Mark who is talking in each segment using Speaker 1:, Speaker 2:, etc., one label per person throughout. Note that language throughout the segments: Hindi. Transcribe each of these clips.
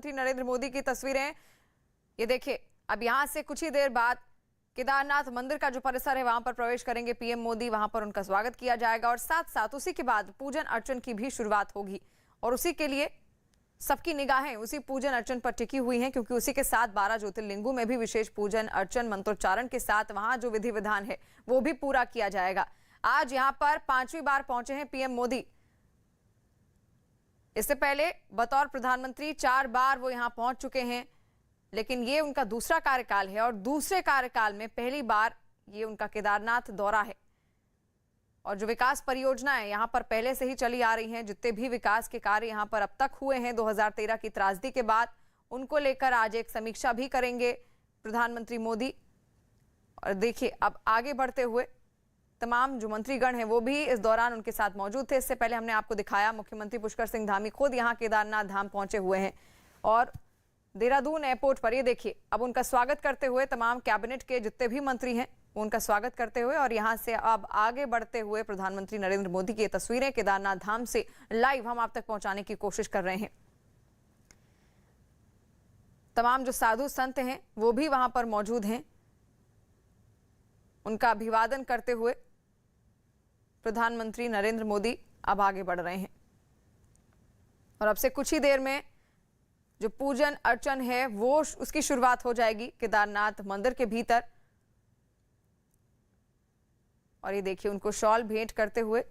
Speaker 1: प्रधानमंत्री नरेंद्र मोदी की तस्वीरें। ये देखिए, अब यहां से कुछ ही देर बाद केदारनाथ मंदिर का जो परिसर है वहां पर प्रवेश करेंगे पीएम मोदी। वहां पर उनका स्वागत किया जाएगा और साथ साथ उसी के बाद पूजन अर्चन की भी शुरुआत होगी और उसी के लिए सबकी निगाहें उसी पूजन अर्चन पर टिकी हुई हैं, क्योंकि उसी के साथ 12 ज्योतिर्लिंगों में भी विशेष पूजन अर्चन मंत्रोच्चारण के साथ वहां जो विधि विधान है वो भी पूरा किया जाएगा। आज यहां पर 5वीं बार पहुंचे हैं पीएम मोदी। इससे पहले बतौर प्रधानमंत्री 4 बार वो यहां पहुंच चुके हैं, लेकिन ये उनका दूसरा कार्यकाल है और दूसरे कार्यकाल में पहली बार ये उनका केदारनाथ दौरा है। और जो विकास परियोजनाएं यहां पर पहले से ही चली आ रही हैं, जितने भी विकास के कार्य यहां पर अब तक हुए हैं 2013 की त्रासदी के बाद, उनको लेकर आज एक समीक्षा भी करेंगे प्रधानमंत्री मोदी। और देखिए, अब आगे बढ़ते हुए तमाम जो मंत्रीगण हैं वो भी इस दौरान उनके साथ मौजूद थे। इससे पहले हमने आपको दिखाया मुख्यमंत्री पुष्कर सिंह धामी खुद यहां केदारनाथ धाम पहुंचे हुए हैं और देहरादून एयरपोर्ट पर ये देखिए अब उनका स्वागत करते हुए तमाम कैबिनेट के जितने भी मंत्री हैं उनका स्वागत करते हुए और यहां से अब आगे बढ़ते हुए प्रधानमंत्री नरेंद्र मोदी की तस्वीरें केदारनाथ धाम से लाइव हम आप तक पहुंचाने की कोशिश कर रहे हैं। तमाम जो साधु संत हैं वो भी वहां पर मौजूद हैं। उनका अभिवादन करते हुए प्रधानमंत्री नरेंद्र मोदी अब आगे बढ़ रहे हैं और अब से कुछ ही देर में जो पूजन अर्चन है वो उसकी शुरुआत हो जाएगी केदारनाथ मंदिर के भीतर। और ये देखिए, उनको शॉल भेंट करते हुए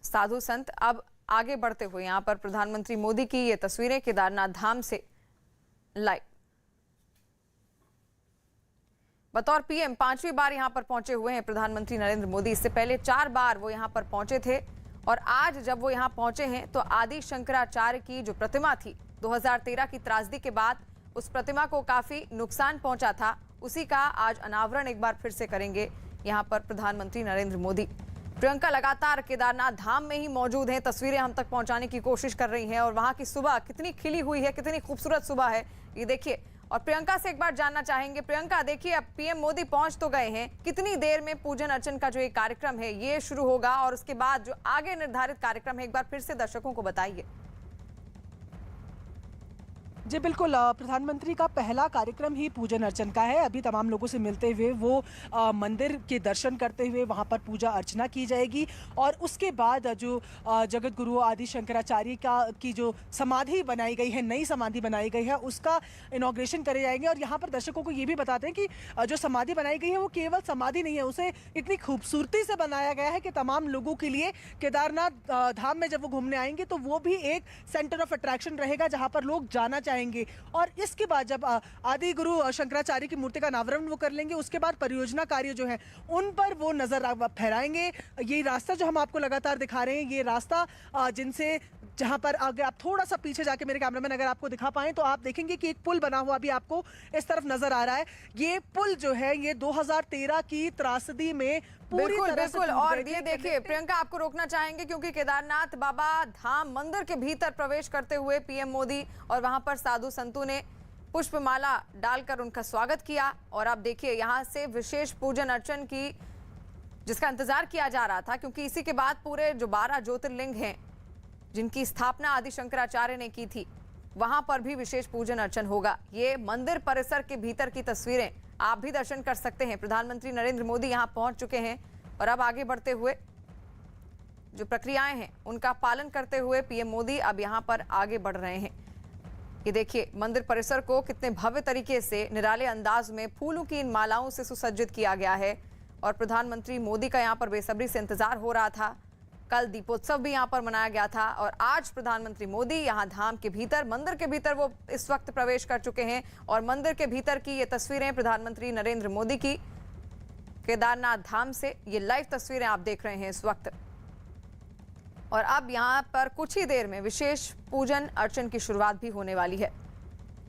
Speaker 1: साधु संत अब आगे बढ़ते हुए यहां पर प्रधानमंत्री मोदी की ये तस्वीरें केदारनाथ धाम से लाइव। बतौर पीएम 5वीं बार यहां पर पहुंचे हुए हैं प्रधानमंत्री नरेंद्र मोदी। इससे पहले 4 बार वो यहां पर पहुंचे थे और आज जब वो यहां पहुंचे हैं तो आदि शंकराचार्य की जो प्रतिमा थी 2013 की त्रासदी के बाद उस प्रतिमा को काफी नुकसान पहुंचा था, उसी का आज अनावरण एक बार फिर से करेंगे यहां पर प्रधानमंत्री नरेंद्र मोदी। प्रियंका लगातार केदारनाथ धाम में ही मौजूद हैं, तस्वीरें हम तक पहुंचाने की कोशिश कर रही हैं और वहां की सुबह कितनी खिली हुई है, कितनी खूबसूरत सुबह है ये देखिए। और प्रियंका से एक बार जानना चाहेंगे, प्रियंका देखिए अब पीएम मोदी पहुंच तो गए हैं, कितनी देर में पूजन अर्चन का जो ये कार्यक्रम है ये शुरू होगा और उसके बाद जो आगे निर्धारित कार्यक्रम है एक बार फिर से दर्शकों को बताइए।
Speaker 2: जी बिल्कुल, प्रधानमंत्री का पहला कार्यक्रम ही पूजन अर्चन का है। अभी तमाम लोगों से मिलते हुए वो मंदिर के दर्शन करते हुए वहाँ पर पूजा अर्चना की जाएगी और उसके बाद जो जगत गुरु आदि शंकराचार्य की जो समाधि बनाई गई है, नई समाधि बनाई गई है, उसका इनॉग्रेशन करे जाएंगे। और यहाँ पर दर्शकों को ये भी बताते हैं कि जो समाधि बनाई गई है वो केवल समाधि नहीं है, उसे इतनी खूबसूरती से बनाया गया है कि तमाम लोगों के लिए केदारनाथ धाम में जब वो घूमने आएंगे तो वो भी एक सेंटर ऑफ अट्रैक्शन रहेगा जहाँ पर लोग जाना चाहेंगे। और इसके बाद जब आदि गुरु शंकराचार्य की मूर्ति का अनावरण वो कर लेंगे, उसके बाद परियोजना कार्य जो है उन पर वो नजर फहराएंगे। ये रास्ता जो हम आपको लगातार दिखा रहे हैं, ये रास्ता जिनसे जहां पर अगर आप थोड़ा सा पीछे जाके मेरे कैमरामैन अगर आपको दिखा पाएं तो आप देखेंगे कि एक पुल बना हुआ भी आपको इस तरफ नजर आ रहा है। ये पुल जो है ये 2013 की त्रासदी में
Speaker 1: बिल्कुल बिल्कुल। और ये देखिए प्रियंका, आपको रोकना चाहेंगे क्योंकि केदारनाथ बाबा धाम मंदिर के भीतर प्रवेश करते हुए पीएम मोदी और वहां पर साधु संतों ने पुष्पमाला डालकर उनका स्वागत किया। और आप देखिए यहाँ से विशेष पूजन अर्चन की जिसका इंतजार किया जा रहा था, क्योंकि इसी के बाद पूरे जो 12 ज्योतिर्लिंग हैं जिनकी स्थापना आदि शंकराचार्य ने की थी वहां पर भी विशेष पूजन अर्चन होगा। ये मंदिर परिसर के भीतर की तस्वीरें आप भी दर्शन कर सकते हैं। प्रधानमंत्री नरेंद्र मोदी यहां पहुंच चुके हैं और अब आगे बढ़ते हुए जो प्रक्रियाएं हैं उनका पालन करते हुए पीएम मोदी अब यहां पर आगे बढ़ रहे हैं। ये देखिए, मंदिर परिसर को कितने भव्य तरीके से निराले अंदाज में फूलों की इन मालाओं से सुसज्जित किया गया है और प्रधानमंत्री मोदी का यहां पर बेसब्री से इंतजार हो रहा था। कल दीपोत्सव भी यहां पर मनाया गया था और आज प्रधानमंत्री मोदी यहां धाम के भीतर मंदिर के भीतर वो इस वक्त प्रवेश कर चुके हैं और मंदिर के भीतर की ये तस्वीरें प्रधानमंत्री नरेंद्र मोदी की केदारनाथ धाम से ये लाइव तस्वीरें आप देख रहे हैं इस वक्त। और अब यहां पर कुछ ही देर में विशेष पूजन अर्चन की शुरुआत भी होने वाली है।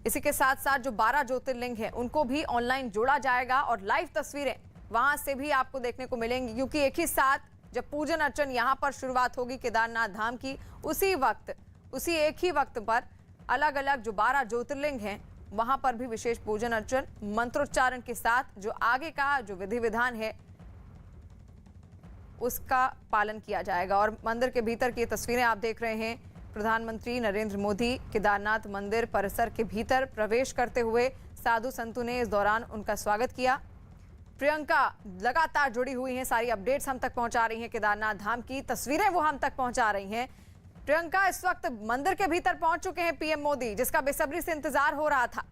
Speaker 1: इसी के साथ साथ जो 12 ज्योतिर्लिंग हैं उनको भी ऑनलाइन जोड़ा जाएगा और लाइव तस्वीरें वहां से भी आपको देखने को मिलेंगी, क्योंकि एक ही साथ जब पूजन अर्चन यहां पर शुरुआत होगी केदारनाथ धाम की, उसी एक ही वक्त पर अलग अलग जो 12 ज्योतिर्लिंग हैं वहां पर भी विशेष पूजन अर्चन मंत्रोच्चारण के साथ जो आगे का जो विधि विधान है उसका पालन किया जाएगा। और मंदिर के भीतर की तस्वीरें आप देख रहे हैं प्रधानमंत्री नरेंद्र मोदी केदारनाथ मंदिर परिसर के भीतर प्रवेश करते हुए साधु संतों ने इस दौरान उनका स्वागत किया। प्रियंका लगातार जुड़ी हुई हैं, सारी अपडेट्स हम तक पहुंचा रही हैं, केदारनाथ धाम की तस्वीरें वो हम तक पहुंचा रही हैं। प्रियंका, इस वक्त मंदिर के भीतर पहुंच चुके हैं पीएम मोदी, जिसका बेसब्री से इंतजार हो रहा था।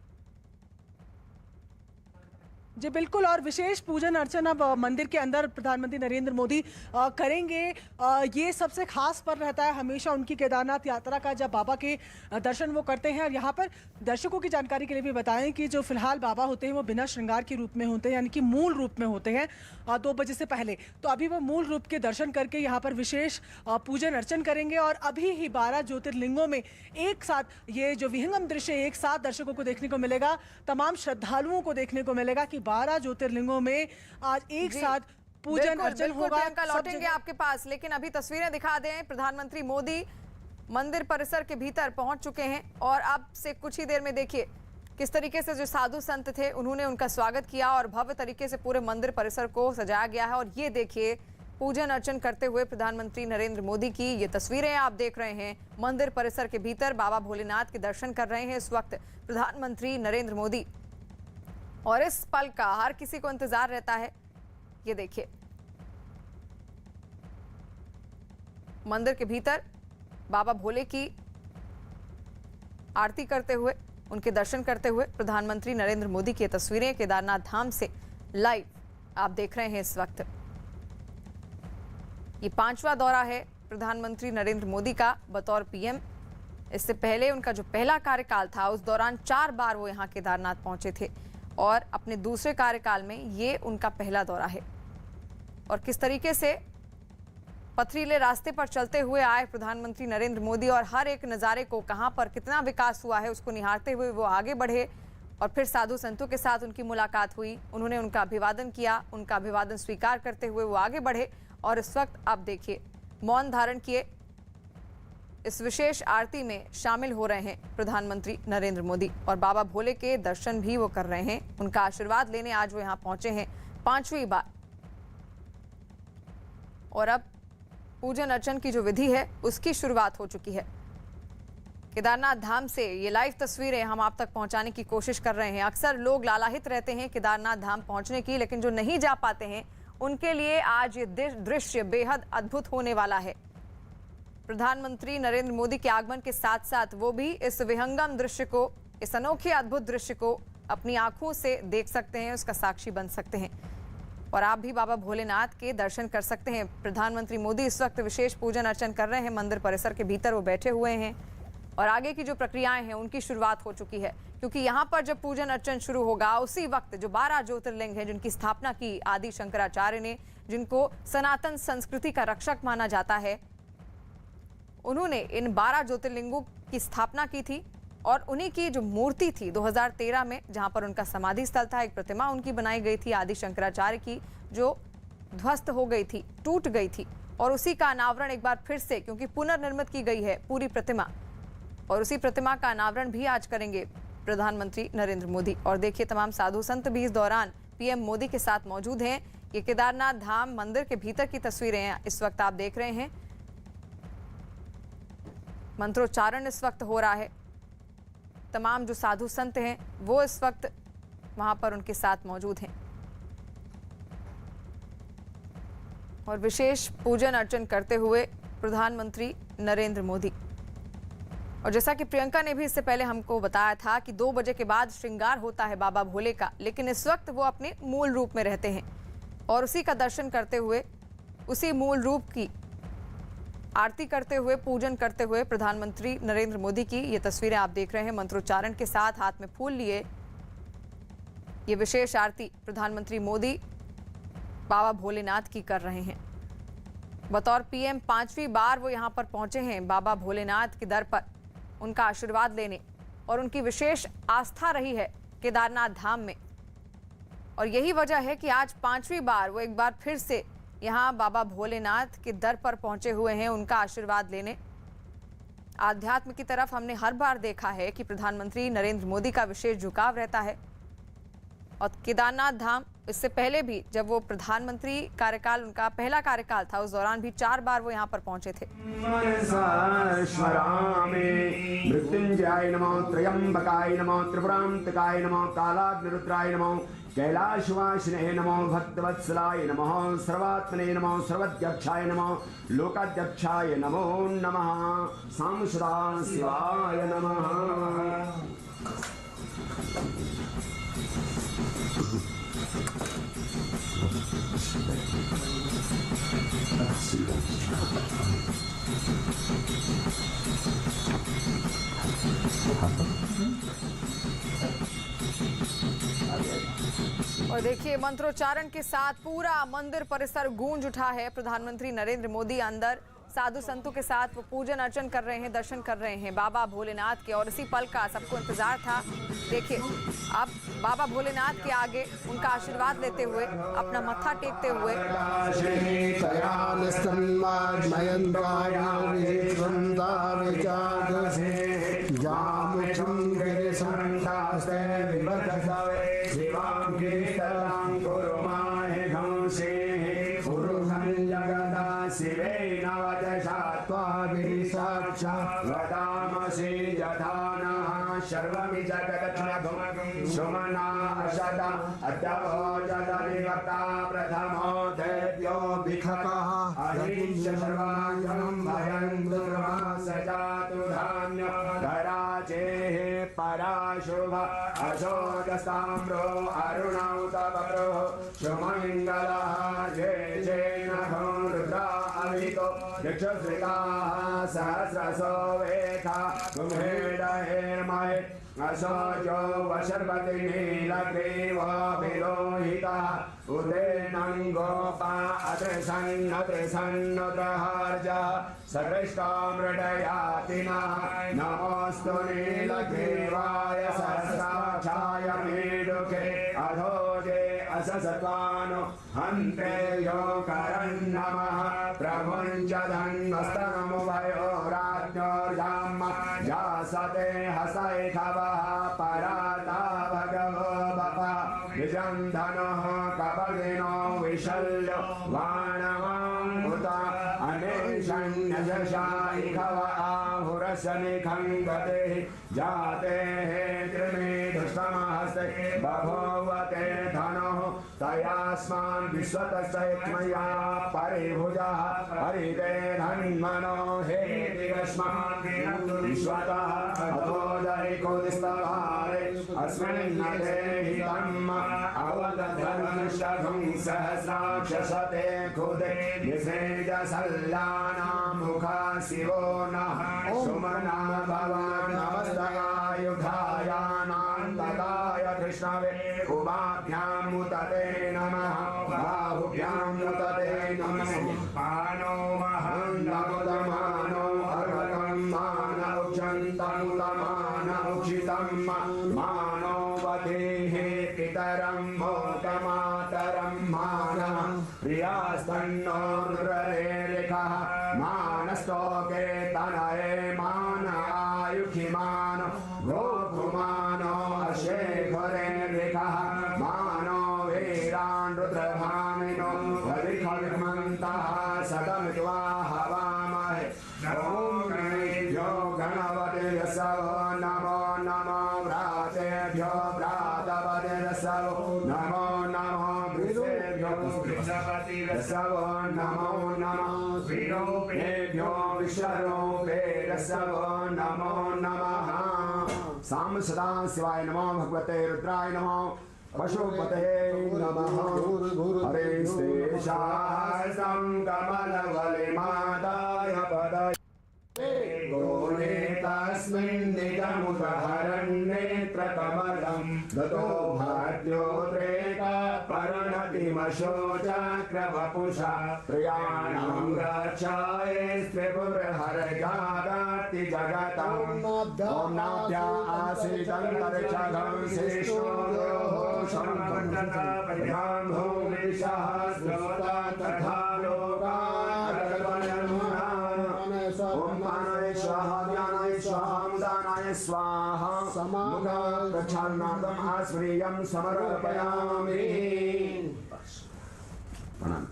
Speaker 2: जी बिल्कुल, और विशेष पूजन अर्चन अब मंदिर के अंदर प्रधानमंत्री नरेंद्र मोदी करेंगे। ये सबसे खास पर्व रहता है हमेशा उनकी केदारनाथ यात्रा का, जब बाबा के दर्शन वो करते हैं। और यहाँ पर दर्शकों की जानकारी के लिए भी बताएं कि जो फिलहाल बाबा होते हैं वो बिना श्रृंगार के रूप में होते हैं, यानी कि मूल रूप में होते हैं 2 बजे से पहले। तो अभी वो मूल रूप के दर्शन करके यहाँ पर विशेष पूजन अर्चन करेंगे। और अभी ही 12 ज्योतिर्लिंगों में एक साथ ये जो विहंगम दृश्य एक साथ दर्शकों को देखने को मिलेगा, तमाम श्रद्धालुओं को देखने को मिलेगा कि 12 ज्योतिर्लिंगों में आज एक साथ पूजन अर्चन होगा।
Speaker 1: प्रियंका, लौटेंगे आपके पास, लेकिन अभी तस्वीरें दिखा दें। प्रधानमंत्री मोदी मंदिर परिसर के भीतर पहुंच चुके हैं और अब से कुछ ही देर में देखिए किस तरीके से जो साधु संत थे उन्होंने उनका स्वागत किया और भव्य तरीके से पूरे मंदिर परिसर को सजाया गया है। और ये देखिए पूजन अर्चन करते हुए प्रधानमंत्री नरेंद्र मोदी की ये तस्वीरें आप देख रहे हैं। मंदिर परिसर के भीतर बाबा भोलेनाथ के दर्शन कर रहे हैं इस वक्त प्रधानमंत्री नरेंद्र मोदी, और इस पल का हर किसी को इंतजार रहता है। ये देखिए मंदिर के भीतर बाबा भोले की आरती करते हुए, उनके दर्शन करते हुए प्रधानमंत्री नरेंद्र मोदी की तस्वीरें केदारनाथ धाम से लाइव आप देख रहे हैं इस वक्त। ये 5वां दौरा है प्रधानमंत्री नरेंद्र मोदी का बतौर पीएम। इससे पहले उनका जो पहला कार्यकाल था उस दौरान 4 बार वो यहाँ केदारनाथ पहुंचे थे, और अपने दूसरे कार्यकाल में ये उनका पहला दौरा है। और किस तरीके से पथरीले रास्ते पर चलते हुए आए प्रधानमंत्री नरेंद्र मोदी, और हर एक नज़ारे को, कहां पर कितना विकास हुआ है उसको निहारते हुए वो आगे बढ़े। और फिर साधु संतों के साथ उनकी मुलाकात हुई, उन्होंने उनका अभिवादन किया, उनका अभिवादन स्वीकार करते हुए वो आगे बढ़े। और इस वक्त आप देखिए मौन धारण किए इस विशेष आरती में शामिल हो रहे हैं प्रधानमंत्री नरेंद्र मोदी, और बाबा भोले के दर्शन भी वो कर रहे हैं। उनका आशीर्वाद लेने आज वो यहाँ पहुंचे हैं 5वीं बार। और अब पूजन अर्चन की जो विधि है उसकी शुरुआत हो चुकी है। केदारनाथ धाम से ये लाइव तस्वीरें हम आप तक पहुंचाने की कोशिश कर रहे हैं। अक्सर लोग लालायित रहते हैं केदारनाथ धाम पहुंचने की, लेकिन जो नहीं जा पाते हैं उनके लिए आज ये दृश्य बेहद अद्भुत होने वाला है। प्रधानमंत्री नरेंद्र मोदी के आगमन के साथ साथ वो भी इस विहंगम दृश्य को, इस अनोखे अद्भुत दृश्य को अपनी आंखों से देख सकते हैं, उसका साक्षी बन सकते हैं। और आप भी बाबा भोलेनाथ के दर्शन कर सकते हैं। प्रधानमंत्री मोदी इस वक्त विशेष पूजन अर्चन कर रहे हैं। मंदिर परिसर के भीतर वो बैठे हुए हैं और आगे की जो प्रक्रियाएं हैं उनकी शुरुआत हो चुकी है, क्योंकि यहाँ पर जब पूजन अर्चन शुरू होगा उसी वक्त जो 12 ज्योतिर्लिंग हैं जिनकी स्थापना की आदि शंकराचार्य ने, जिनको सनातन संस्कृति का रक्षक माना जाता है, उन्होंने इन 12 ज्योतिर्लिंगों की स्थापना की थी। और उन्हीं की जो मूर्ति थी 2013 में, जहां पर उनका समाधि स्थल था, एक प्रतिमा उनकी बनाई गई थी आदि शंकराचार्य की, जो ध्वस्त हो गई थी, टूट गई थी, और उसी का अनावरण एक बार फिर से, क्योंकि पुनर्निर्मित की गई है पूरी प्रतिमा, और उसी प्रतिमा का अनावरण भी आज करेंगे प्रधानमंत्री नरेंद्र मोदी। और देखिए तमाम साधु संत भी इस दौरान पीएम मोदी के साथ मौजूद हैं। ये केदारनाथ धाम मंदिर के भीतर की तस्वीरें हैं इस वक्त आप देख रहे हैं। मंत्रोच्चारण इस वक्त हो रहा है। तमाम जो साधु संत हैं वो इस वक्त वहां पर उनके साथ मौजूद हैं और विशेष पूजन अर्चन करते हुए प्रधानमंत्री नरेंद्र मोदी। और जैसा कि प्रियंका ने भी इससे पहले हमको बताया था कि 2 बजे के बाद श्रृंगार होता है बाबा भोले का, लेकिन इस वक्त वो अपने मूल रूप में रहते हैं और उसी का दर्शन करते हुए, उसी मूल रूप की आरती करते हुए, पूजन करते हुए प्रधानमंत्री नरेंद्र मोदी की ये तस्वीरें आप देख रहे हैं। मंत्रोच्चारण के साथ हाथ में फूल लिए ये विशेष आरती प्रधानमंत्री मोदी बाबा भोलेनाथ की कर रहे हैं। बतौर पीएम 5वीं बार वो यहाँ पर पहुंचे हैं बाबा भोलेनाथ के दर पर उनका आशीर्वाद लेने, और उनकी विशेष आस्था रही है केदारनाथ धाम में। और यही वजह है कि आज 5वीं बार वो एक बार फिर से यहाँ बाबा भोलेनाथ के दर पर पहुंचे हुए हैं उनका आशीर्वाद लेने। आध्यात्म की तरफ हमने हर बार देखा है कि प्रधानमंत्री नरेंद्र मोदी का विशेष झुकाव रहता है, और केदारनाथ धाम इससे पहले भी जब वो प्रधानमंत्री कार्यकाल, उनका पहला कार्यकाल था, उस दौरान भी 4 बार वो यहाँ पर पहुंचे थे।
Speaker 3: मृत्युंजयाय नमो, त्र्यंबकाय नमो, त्रिपुरांतकाय नमो, कालाग्निरुद्राय नमो, कैलाशवासिने नमो, भक्तवत्सलाय नमः, सर्वात्मने नमो, सर्वध्यक्षाय नमो, लोकाध्यक्षाय नमो नमः, साम सदा शिवाय नमः।
Speaker 1: और देखिए मंत्रोच्चारण के साथ पूरा मंदिर परिसर गूंज उठा है। प्रधानमंत्री नरेंद्र मोदी अंदर साधु संतों के साथ वो पूजन अर्चन कर रहे हैं, दर्शन कर रहे हैं बाबा भोलेनाथ के, और इसी पल का सबको इंतजार था। देखिए अब बाबा भोलेनाथ के आगे उनका आशीर्वाद लेते हुए, अपना मत्था टेकते हुए
Speaker 3: वदामसि यथानः सर्वमि जगदक्षिणभुवं सुमना अशद अद्यभोजदनिवक्ता प्रथमो देव्यो भिखकः अहिंस सर्वाङ्गं भयं दुर्वा सजातु धान्यो धराचेः पराशुभ अशोकस्ताम्रो अरुणौतपरो सुमङ्गलः जय जय नभो रुद्रा अवितो दक्षश्रिताः सहस्रसो वेखा कुम्भेडहेर्महे असोजो वशर्पति नीलग्रीवो विलोहितः उदेनं गोपा अत्रसन्नत्रहर्जः सकृष्टो मृडयातिनः नमोऽस्तु नीलग्रीवाय सहस्राक्षाय मीडुके अधोजे अससत्वानो हन्ते यो करन्नमः प्रभुञ्च धन्वस्तनमुभयो राज्ञोर्जाम जासते हसैखवः पराता भगवो बपा विजं धनुः कपर्दिनो विशल्यो वाणवाङ्कुता अनेशन्यशशायिखव आहुरशनिखं गतेः जातेः त्रिमेधुष्टमहस्ते बभूवते धनुः तयास्मान् विश्वतस्मया परिभुजः हरिते धन्मनो हेतिरस्मान् विश्वतः अतोदरिकोदिस्तवारे अस्मिन्नते हितम् अवदधर्मशतं सहस्राक्षसते खुदे निषेजसल्लानां मुखा शिवो नः सुमना भवान् नमस्तकायुधायानान्तकाय कृष्णवे उमाभ्यां मुतते नमः बाहुभ्यां मुतते नमः पानो महन्दमुदमानो अर्वकं मानौक्षन्तं तमानौक्षितं मानो वधेः पितरं मोकमातरं मानः प्रियास्तन्नो रुद्ररेरिखः मानस्तोके तनये मान आयुखिमानो गोपुमानो अशेखरेरिखः मानो वीरान् रुद्रभामिनो वरिखविमन्तः सदमित्वा हवामहे ॐ गणेभ्यो गणपतिर्यस्सवो नमो नमो व्रातेभ्यो व्रातपतिर्यस्सवो नमो नमो वृषेभ्यो वृषपतिर्यस्सवो नमो नमो विरूपेभ्यो विश्वरूपेर्यस्सवो नमो नमः साम सदा शिवाय नमो भगवते रुद्राय नमो पशुपते नमः हरे शेषासं कमलवलिमादाय पदये गोने तस्मिन् निजमुदहरन्नेत्रकमलं दतो भाद्योद्रेका परिणतिमशोचक्रवपुषा प्रियाणां रक्षाय स्त्रिपुरहरजागाति जगतं ॐ नाभ्या आसीदन्तरिक्षगं शिष्णोः शङ्करं भूमिशः स्रोता तथा लोकार्पणम् ॐ प्राणाय स्वाहा ज्ञानाय स्वाहा मुदानाय स्वाहा मुखं प्रक्षालनार्थम् आस्मनीयं समर्पयामि। प्रणाम।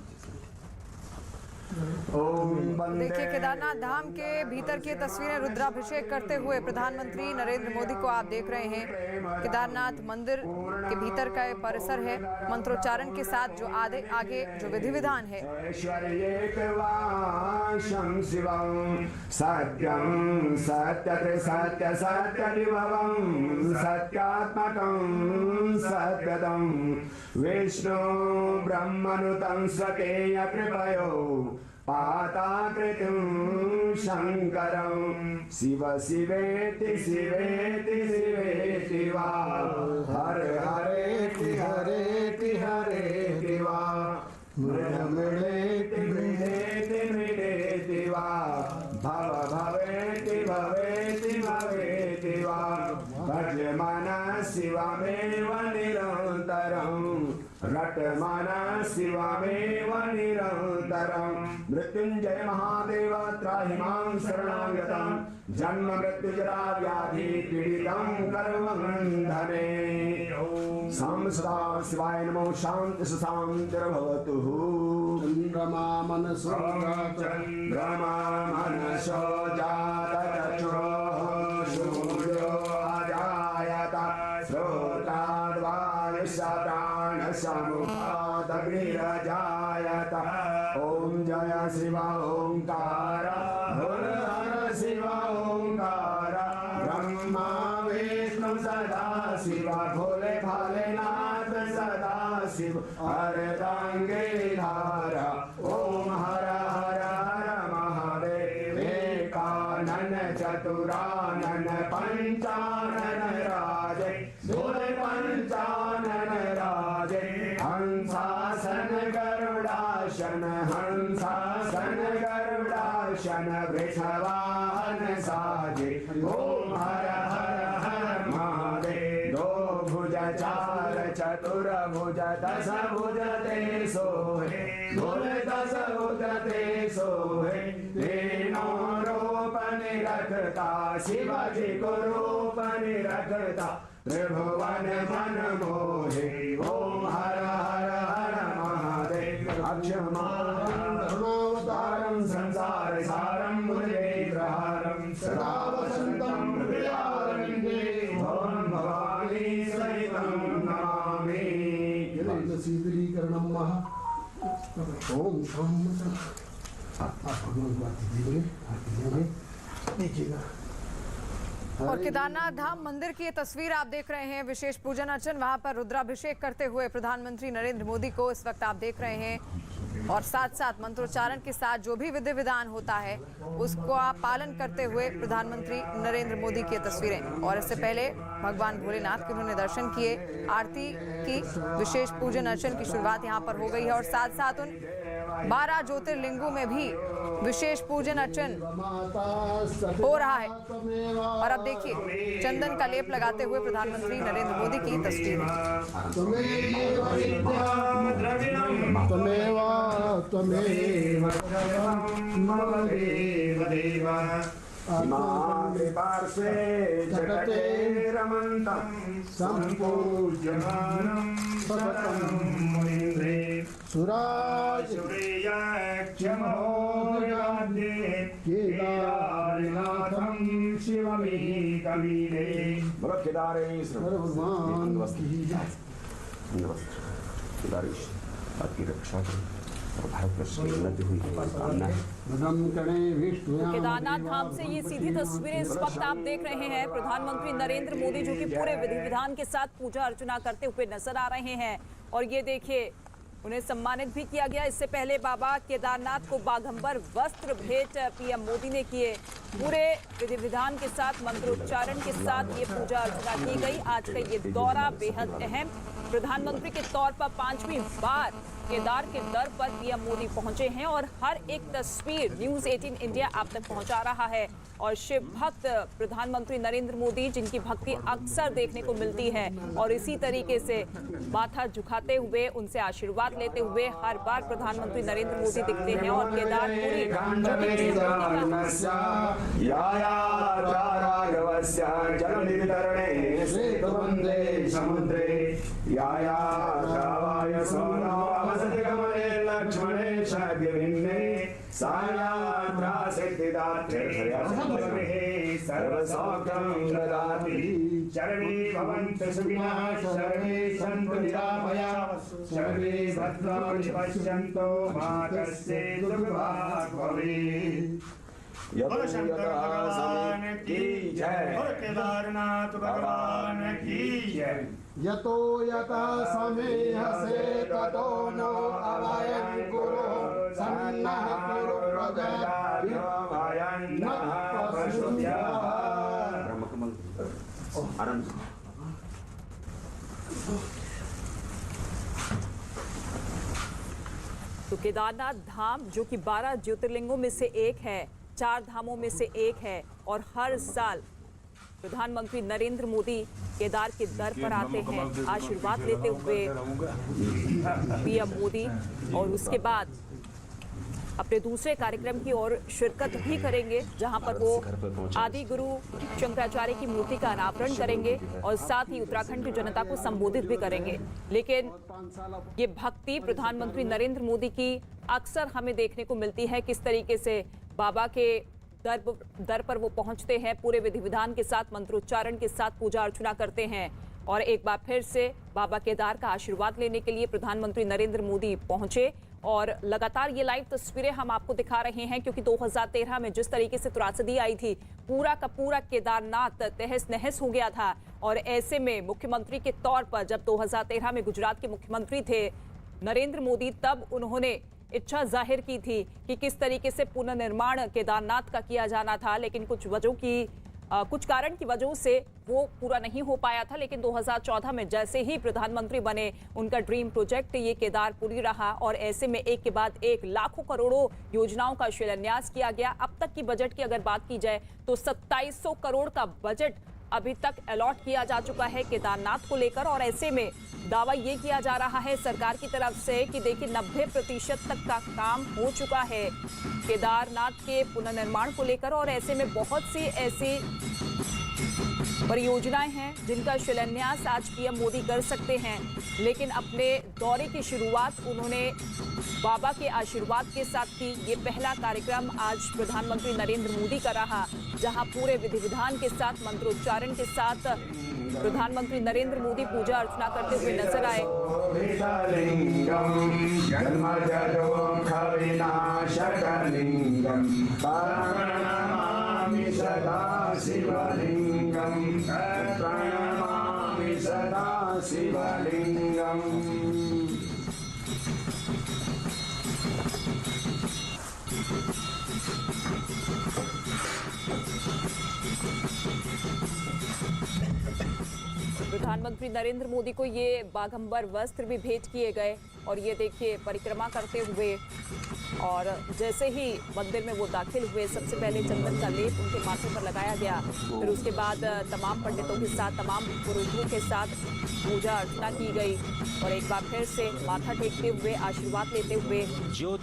Speaker 1: देखिए केदारनाथ धाम के भीतर की तस्वीरें, रुद्राभिषेक करते हुए प्रधानमंत्री नरेंद्र मोदी को आप देख रहे हैं। केदारनाथ मंदिर के भीतर का ये परिसर है। मंत्रोच्चारण के साथ जो आगे जो विधि विधान है।
Speaker 3: सत्यं सत्य सत्य सत्यविभवं सत्यात्मकं सत्यदं विष्णु ब्रह्मनुतं स्वकेय कृपयो पाताकृतिं शङ्करं शिव शिवेति शिवेति शिवेति वा हर हरेति हरेति हरेति वा मृडेति मृडेति मृडेति वा भव भवेति भवेति भवेति वा भजमाना शिवमेव निरन्तरं रटमाना शिवमेव निरन्तरं मृत्युञ्जय महादेव त्राहि मां शरणागतं जन्म मृत्युजरा व्याधि पीडितं कर्मबन्धने संसदा शिवाय नमो शान्ति शान्तिर्भवतु।
Speaker 4: चन्द्रमा मनसो
Speaker 3: जातचक्षुः सूर्यो अजायत श्रोत्राद्वायुषप्राणसमुखादग्निरजायत ॐ जय शिव ओंकार हर हर शिव ओंकार ब्रह्मा विष्णु सदा शिव भोले भालेनाथ सदा शिव अर्धांगिधारा ओम हर हर हर महादेव एकानन चतुरानन पंचानन राजे भोले पंचानन राजे हंसासन गरुडासन हंसासन गरुडासन वृषवाहन साजे ओम हर हर हर महादेव दो भुज चार चतुर्भुज दश भुज ते सोहे भोले दश भुज ते सोहे तीनों रूप निरखता शिवाजी को रूप निरखता त्रिभुवन मन मोहे ओम हर हर हर महादेव अक्षमावतारं संसार सारं मुनिग्रहारं सदा वसन्तं हृदयारविन्दे भवं भवानी सहितं नमामि।
Speaker 4: शीतलीकरणं महा ओम देखिएगा।
Speaker 1: और केदारनाथ धाम मंदिर की ये तस्वीर आप देख रहे हैं। विशेष पूजन अर्चन, वहां पर रुद्राभिषेक करते हुए प्रधानमंत्री नरेंद्र मोदी को इस वक्त आप देख रहे हैं। और साथ साथ मंत्रोच्चारण के साथ जो भी विधि विधान होता है उसको आप पालन करते हुए प्रधानमंत्री नरेंद्र मोदी की तस्वीरें। और इससे पहले भगवान भोलेनाथ के उन्होंने दर्शन किए। आरती की विशेष पूजन अर्चन की शुरुआत यहाँ पर हो गई है। और साथ साथ उन 12 ज्योतिर्लिंगों में भी विशेष पूजन अर्चन हो रहा है। और अब देखिए चंदन का लेप लगाते हुए प्रधानमंत्री नरेंद्र मोदी की तस्वीर।
Speaker 3: पार्श्वे जगते रमन्तं सम्पूज्यमानं सततं मुनीन्द्रे सुराजुरेयाक्षमहोदयाद्ये केदारनाथं शिवमेकवीरे बोलो केदारेश्वर भगवान केदारेश आपकी रक्षा करें।
Speaker 5: केदारनाथ धाम से ये सीधी तस्वीरें इस वक्त आप देख रहे हैं। प्रधानमंत्री नरेंद्र मोदी जो कि पूरे विधि विधान के साथ पूजा अर्चना करते हुए नजर आ रहे हैं। और ये देखिए उन्हें सम्मानित भी किया गया। इससे पहले बाबा केदारनाथ को बाघंबर वस्त्र भेंट पीएम मोदी ने किए। पूरे विधि विधान के साथ मंत्रोच्चारण के साथ ये पूजा अर्चना की गई। आज का ये दौरा बेहद अहम प्रधानमंत्री के तौर पर 5वीं बार केदार के दर पर पीएम मोदी पहुंचे हैं और हर एक तस्वीर न्यूज़ 18 इंडिया आप तक पहुंचा रहा है। और शिव भक्त प्रधानमंत्री नरेंद्र मोदी, जिनकी भक्ति अक्सर देखने को मिलती है और इसी तरीके से माथा झुकाते हुए उनसे आशीर्वाद लेते हुए हर बार प्रधानमंत्री नरेंद्र मोदी दिखते हैं। और केदारपुरी
Speaker 3: सर्वे भवन्तु सुखिनः सर्वे सन्तु निरामयाः सर्वे भद्राणि पश्यन्तु मा कश्चित् दुर्भाग् भवेत्। बोलो शंकर भगवान की जय, बोलो केदारनाथ भगवान की जय।
Speaker 4: यतो यथा समेहसे ततो नो अभयं कुरु सन्नः कुरु प्रजाभ्यः
Speaker 3: आराम से।
Speaker 5: तो केदारनाथ धाम जो कि 12 ज्योतिर्लिंगों में से एक है, 4 धामों में से एक है और हर साल प्रधानमंत्री नरेंद्र मोदी केदार के दर पर आते हैं आशीर्वाद लेते हुए पीएम मोदी, और उसके बाद अपने दूसरे कार्यक्रम की ओर शिरकत भी करेंगे जहां पर वो आदि गुरु शंकराचार्य की मूर्ति का अनावरण करेंगे और साथ ही उत्तराखंड की जनता को संबोधित भी करेंगे। लेकिन ये भक्ति प्रधानमंत्री नरेंद्र मोदी की अक्सर हमें देखने को मिलती है, किस तरीके से बाबा के दर पर वो पहुंचते हैं, पूरे विधि विधान के साथ, मंत्रोच्चारण के साथ पूजा अर्चना करते हैं और एक बार फिर से बाबा केदार का आशीर्वाद लेने के लिए प्रधानमंत्री नरेंद्र मोदी पहुंचे। और लगातार ये लाइव तस्वीरें हम आपको दिखा रहे हैं क्योंकि 2013 में जिस तरीके से त्रासदी आई थी, पूरा का पूरा केदारनाथ तहस नहस हो गया था। और ऐसे में मुख्यमंत्री के तौर पर जब 2013 में गुजरात के मुख्यमंत्री थे नरेंद्र मोदी, तब उन्होंने इच्छा जाहिर की थी कि किस तरीके से पुनर्निर्माण केदारनाथ का किया जाना था, लेकिन कुछ कारण की वजह से वो पूरा नहीं हो पाया था। लेकिन 2014 में जैसे ही प्रधानमंत्री बने, उनका ड्रीम प्रोजेक्ट ये केदारपुरी रहा और ऐसे में एक के बाद एक लाखों करोड़ों योजनाओं का शिलान्यास किया गया। अब तक की बजट की अगर बात की जाए तो 2700 करोड़ का बजट अभी तक अलॉट किया जा चुका है केदारनाथ को लेकर। और ऐसे में दावा ये किया जा रहा है सरकार की तरफ से कि देखिए 90% तक का काम हो चुका है केदारनाथ के पुनर्निर्माण को लेकर। और ऐसे में बहुत सी ऐसी परियोजनाएं हैं जिनका शिलान्यास आज पीएम मोदी कर सकते हैं। लेकिन अपने दौरे की शुरुआत उन्होंने बाबा के आशीर्वाद के साथ की। ये पहला कार्यक्रम आज प्रधानमंत्री नरेंद्र मोदी का रहा, जहां पूरे विधि विधान के साथ, मंत्रोच्चारण के साथ प्रधानमंत्री नरेंद्र मोदी पूजा अर्चना करते हुए नजर आए। प्रधानमंत्री नरेंद्र मोदी को ये बागंबर वस्त्र भी भेंट किए गए और ये देखिए परिक्रमा करते हुए, और जैसे ही मंदिर में वो दाखिल हुए सबसे पहले चंदन का लेप उनके माथे पर लगाया गया। फिर उसके बाद तमाम पंडितों के साथ, तमाम पुरोहितों के साथ पूजा अर्चना की गई और एक बार फिर से माथा टेकते हुए आशीर्वाद लेते हुए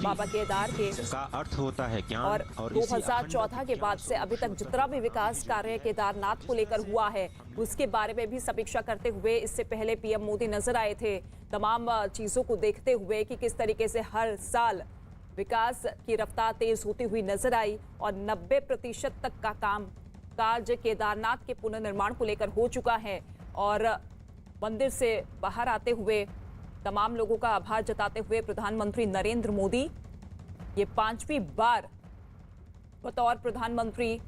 Speaker 5: बाबा केदार के
Speaker 6: का अर्थ होता है ज्ञान।
Speaker 5: और 2014 के बाद से अभी तक जितना भी विकास कार्य केदारनाथ को लेकर हुआ है उसके बारे में भी समीक्षा करते हुए इससे पहले पीएम मोदी नजर आए थे, तमाम चीजों को देखते हुए कि किस तरीके से हर साल विकास की रफ्तार तेज होती हुई नजर आई और 90% तक का काज केदारनाथ के पुनर्निर्माण को लेकर हो चुका है। और मंदिर से बाहर आते हुए तमाम लोगों का आभार जताते हुए प्रधानमंत्री नरेंद्र मोदी ये 5वीं बार बतौर प्रधानमंत्री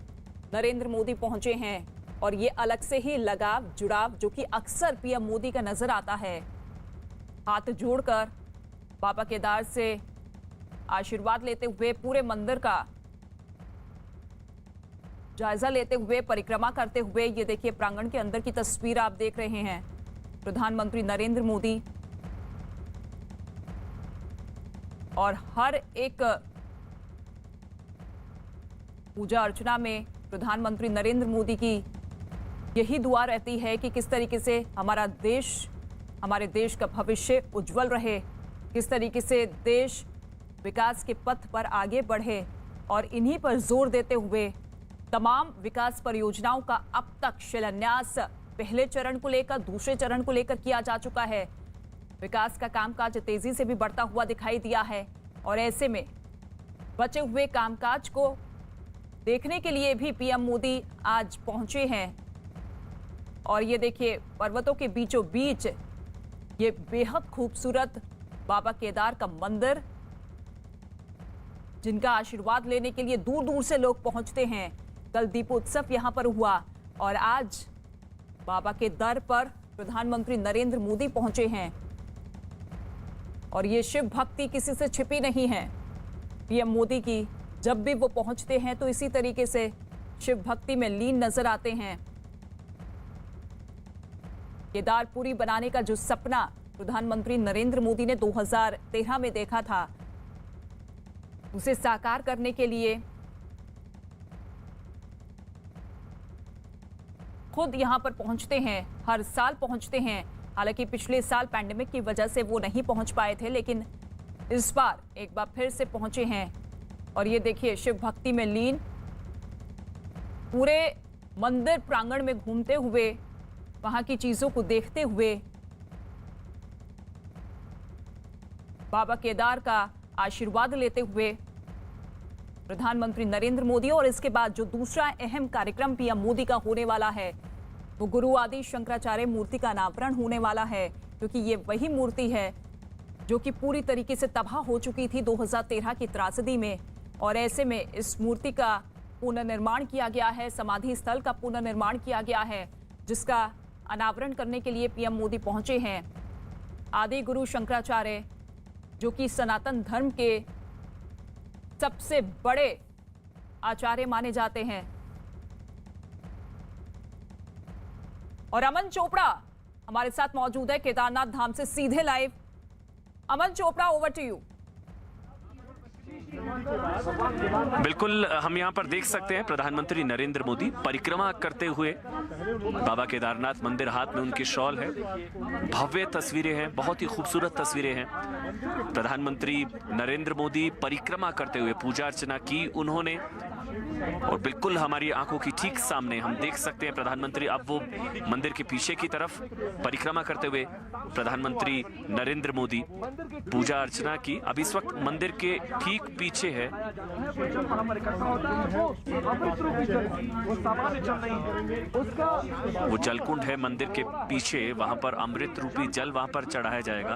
Speaker 5: नरेंद्र मोदी पहुंचे हैं और ये अलग से ही लगाव जुड़ाव जो कि अक्सर पीएम मोदी का नजर आता है, हाथ जोड़कर बाबा केदार से आशीर्वाद लेते हुए पूरे मंदिर का जायजा लेते हुए, परिक्रमा करते हुए। ये देखिए प्रांगण के अंदर की तस्वीर आप देख रहे हैं प्रधानमंत्री नरेंद्र मोदी और हर एक पूजा अर्चना में प्रधानमंत्री नरेंद्र मोदी की यही दुआ रहती है कि किस तरीके से हमारा देश, हमारे देश का भविष्य उज्जवल रहे, किस तरीके से देश विकास के पथ पर आगे बढ़े। और इन्हीं पर जोर देते हुए तमाम विकास परियोजनाओं का अब तक शिलान्यास पहले चरण को लेकर, दूसरे चरण को लेकर किया जा चुका है। विकास का कामकाज तेजी से भी बढ़ता हुआ दिखाई दिया है और ऐसे में बचे हुए कामकाज को देखने के लिए भी पीएम मोदी आज पहुंचे हैं। और ये देखिए, पर्वतों के बीचों बीच ये बेहद खूबसूरत बाबा केदार का मंदिर, जिनका आशीर्वाद लेने के लिए दूर दूर से लोग पहुंचते हैं। कल दीपोत्सव यहां पर हुआ और आज बाबा के दर पर प्रधानमंत्री नरेंद्र मोदी पहुंचे हैं। और ये शिव भक्ति किसी से छिपी नहीं है। पीएम मोदी की जब भी वो पहुंचते हैं तो इसी तरीके से शिव भक्ति में लीन नजर आते हैं। केदारपुरी बनाने का जो सपना प्रधानमंत्री नरेंद्र मोदी ने 2013 में देखा था, उसे साकार करने के लिए खुद यहां पर पहुंचते हैं, हर साल पहुंचते हैं। हालांकि पिछले साल पैंडेमिक की वजह से वो नहीं पहुंच पाए थे, लेकिन इस बार एक बार फिर से पहुंचे हैं। और ये देखिए, शिव भक्ति में लीन पूरे मंदिर प्रांगण में घूमते हुए, वहां की चीजों को देखते हुए बाबा केदार का आशीर्वाद लेते हुए प्रधानमंत्री नरेंद्र मोदी। और इसके बाद जो दूसरा अहम कार्यक्रम पीएम मोदी का होने वाला है, वो गुरु आदि शंकराचार्य मूर्ति का अनावरण होने वाला है, क्योंकि ये वही मूर्ति है जो कि पूरी तरीके से तबाह हो चुकी थी 2013 की त्रासदी में। और ऐसे में इस मूर्ति का पुनर्निर्माण किया गया है, समाधि स्थल का पुनर्निर्माण किया गया है, जिसका अनावरण करने के लिए पीएम मोदी पहुंचे हैं। आदि गुरु शंकराचार्य, जो कि सनातन धर्म के सबसे बड़े आचार्य माने जाते हैं। और अमन चोपड़ा हमारे साथ मौजूद है केदारनाथ धाम से सीधे live. Aman Chopra, over to you.
Speaker 6: बिल्कुल, हम यहाँ पर देख सकते हैं प्रधानमंत्री नरेंद्र मोदी परिक्रमा करते हुए बाबा केदारनाथ मंदिर, हाथ में उनकी शॉल है। भव्य तस्वीरें हैं, बहुत ही खूबसूरत तस्वीरें हैं। प्रधानमंत्री नरेंद्र मोदी परिक्रमा करते हुए पूजा अर्चना की उन्होंने, और बिल्कुल हमारी आंखों की ठीक सामने हम देख सकते हैं प्रधानमंत्री अब वो मंदिर के पीछे की तरफ परिक्रमा करते हुए प्रधानमंत्री नरेंद्र मोदी पूजा अर्चना की। अब इस वक्त मंदिर के ठीक पीछे है वो जलकुंड है, मंदिर के पीछे, वहां पर अमृत रूपी जल वहां पर चढ़ाया जाएगा।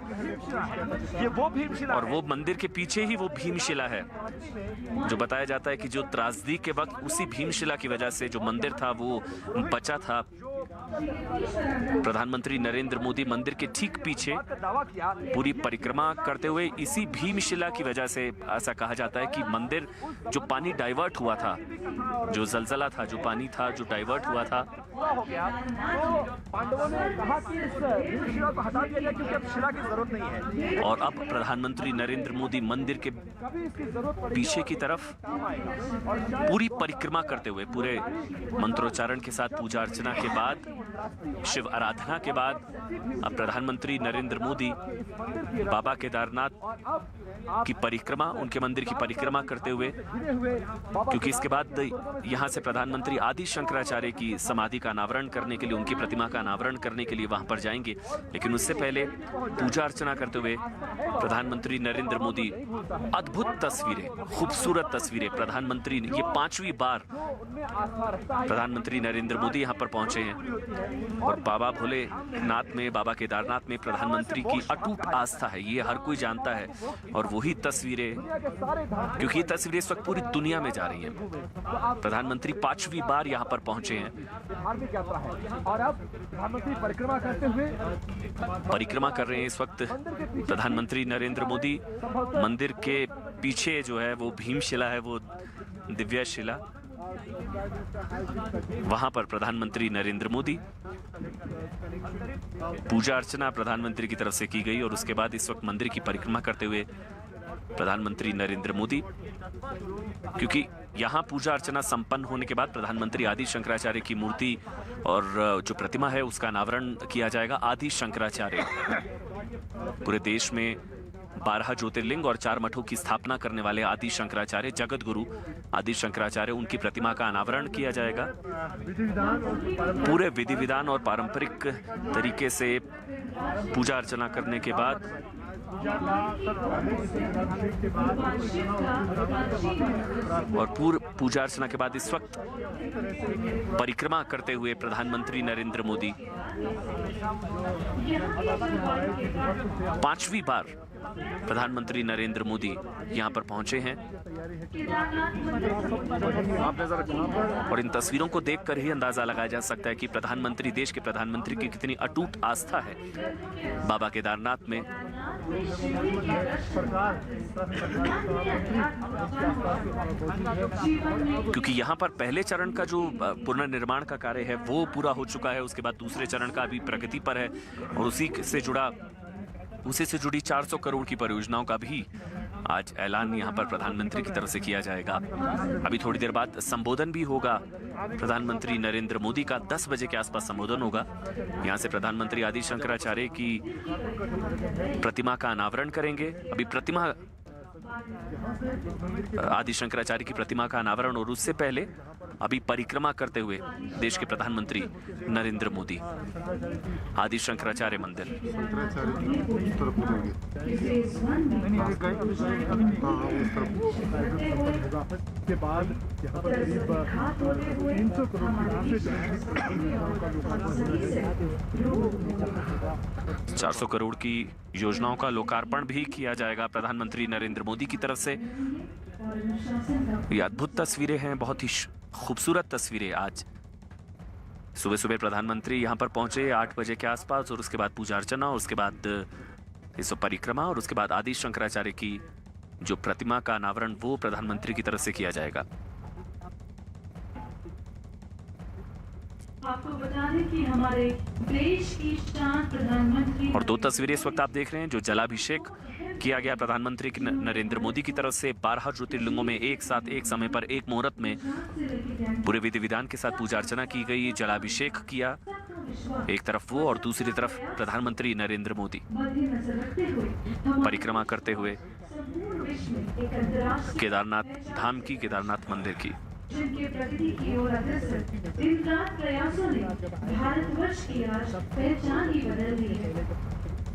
Speaker 6: और वो मंदिर के पीछे ही वो भीमशिला है, जो बताया जाता है कि जो त्रासदी के वक्त उसी भीमशिला की वजह से जो मंदिर था वो बचा था। प्रधानमंत्री नरेंद्र मोदी मंदिर के ठीक पीछे पूरी परिक्रमा करते हुए इसी भीमशिला की वजह से, ऐसा कहा जाता है कि मंदिर जो पानी डाइवर्ट हुआ था, जो जलजला था, जो पानी था जो डाइवर्ट हुआ था, और अब प्रधानमंत्री नरेंद्र मोदी मंदिर के पीछे की तरफ पूरी परिक्रमा करते हुए, पूरे मंत्रोच्चारण के साथ पूजा अर्चना के बाद, शिव आराधना के बाद, अब प्रधानमंत्री नरेंद्र मोदी बाबा केदारनाथ की परिक्रमा, उनके मंदिर की परिक्रमा करते हुए, क्योंकि इसके बाद यहां से प्रधानमंत्री आदि शंकराचार्य की समाधि का अनावरण करने के लिए, उनकी प्रतिमा का अनावरण करने के लिए वहां पर जाएंगे। लेकिन उससे पहले पूजा अर्चना करते हुए प्रधानमंत्री नरेंद्र मोदी, अद्भुत तस्वीरें, खूबसूरत तस्वीरें, प्रधानमंत्री ये 5वीं बार प्रधानमंत्री नरेंद्र मोदी यहां पर पहुंचे हैं। और बाबा भोलेनाथ में, बाबा केदारनाथ में प्रधानमंत्री की अटूट आस्था है, ये हर कोई जानता है। और वही तस्वीरें, क्योंकि ये तस्वीरें इस वक्त पूरी दुनिया में जा रही हैं। प्रधानमंत्री 5वीं बार यहाँ पर पहुंचे हैं
Speaker 4: और अब प्रधानमंत्री परिक्रमा करते हुए
Speaker 6: परिक्रमा कर रहे हैं इस वक्त प्रधानमंत्री नरेंद्र मोदी। मंदिर के पीछे जो है वो भीमशिला है, वो दिव्य शिला, वहां पर प्रधानमंत्री नरेंद्र मोदी पूजा अर्चना प्रधानमंत्री की तरफ से की गई और उसके बाद इस वक्त मंदिर की परिक्रमा करते हुए प्रधानमंत्री नरेंद्र मोदी, क्योंकि यहां पूजा अर्चना संपन्न होने के बाद प्रधानमंत्री आदि शंकराचार्य की मूर्ति और जो प्रतिमा है उसका अनावरण किया जाएगा। आदि शंकराचार्य पूरे देश में 12 ज्योतिर्लिंग और 4 मठों की स्थापना करने वाले आदि शंकराचार्य, जगत गुरु आदि शंकराचार्य, उनकी प्रतिमा का अनावरण किया जाएगा। पूरे विधि विधान और पारंपरिक तरीके से पूजा अर्चना करने के बाद और पूजा अर्चना के बाद इस वक्त परिक्रमा करते हुए प्रधानमंत्री नरेंद्र मोदी 5वीं बार प्रधानमंत्री नरेंद्र मोदी यहां पर पहुंचे हैं। और इन तस्वीरों को देखकर ही अंदाजा लगाया जा सकता है कि प्रधानमंत्री, देश के प्रधानमंत्री की कितनी अटूट आस्था है बाबा केदारनाथ में। क्योंकि यहाँ पर पहले चरण का जो पुनर्निर्माण का कार्य है वो पूरा हो चुका है, उसके बाद दूसरे चरण का अभी प्रगति पर है और उसी से जुड़ी 400 करोड़ की परियोजनाओं का भी आज ऐलान यहाँ पर प्रधानमंत्री की तरफ से किया जाएगा। अभी थोड़ी देर बाद संबोधन भी होगा प्रधानमंत्री नरेंद्र मोदी का, 10 बजे के आसपास संबोधन होगा। यहाँ से प्रधानमंत्री आदि शंकराचार्य की प्रतिमा का अनावरण करेंगे। अभी आदि शंकराचार्य की प्रतिमा का अनावरण और उससे पहले अभी परिक्रमा करते हुए देश के प्रधानमंत्री नरेंद्र मोदी आदि शंकराचार्य मंदिर।
Speaker 4: के बाद यहाँ पर करीब 300 करोड़
Speaker 6: 400 करोड़ की योजनाओं का लोकार्पण भी किया जाएगा प्रधानमंत्री नरेंद्र मोदी की तरफ से। ये अद्भुत तस्वीरें हैं, बहुत ही खूबसूरत तस्वीरें। आज सुबह सुबह प्रधानमंत्री यहां पर पहुंचे 8 बजे के आसपास और उसके बाद पूजा अर्चना और उसके बाद इस परिक्रमा और उसके बाद आदि शंकराचार्य की जो प्रतिमा का अनावरण वो प्रधानमंत्री की तरफ से किया जाएगा।
Speaker 7: आपको बता दें कि हमारे देश की शान प्रधानमंत्री
Speaker 6: और 2 तस्वीरें इस वक्त आप देख रहे हैं जो जलाभिषेक किया गया प्रधानमंत्री नरेंद्र मोदी की तरफ से। 12 ज्योतिर्लिंगों में एक साथ एक समय पर एक मुहूर्त में पूरे विधि विधान के साथ पूजा अर्चना की गई, जलाभिषेक किया एक तरफ वो और दूसरी तरफ प्रधानमंत्री नरेंद्र मोदी परिक्रमा करते हुए केदारनाथ धाम की, केदारनाथ मंदिर की।
Speaker 7: जिनके प्रगति की ओर अग्रसर जिनका प्रयासों ने भारतवर्ष की आज पहचान ही बदल दी है।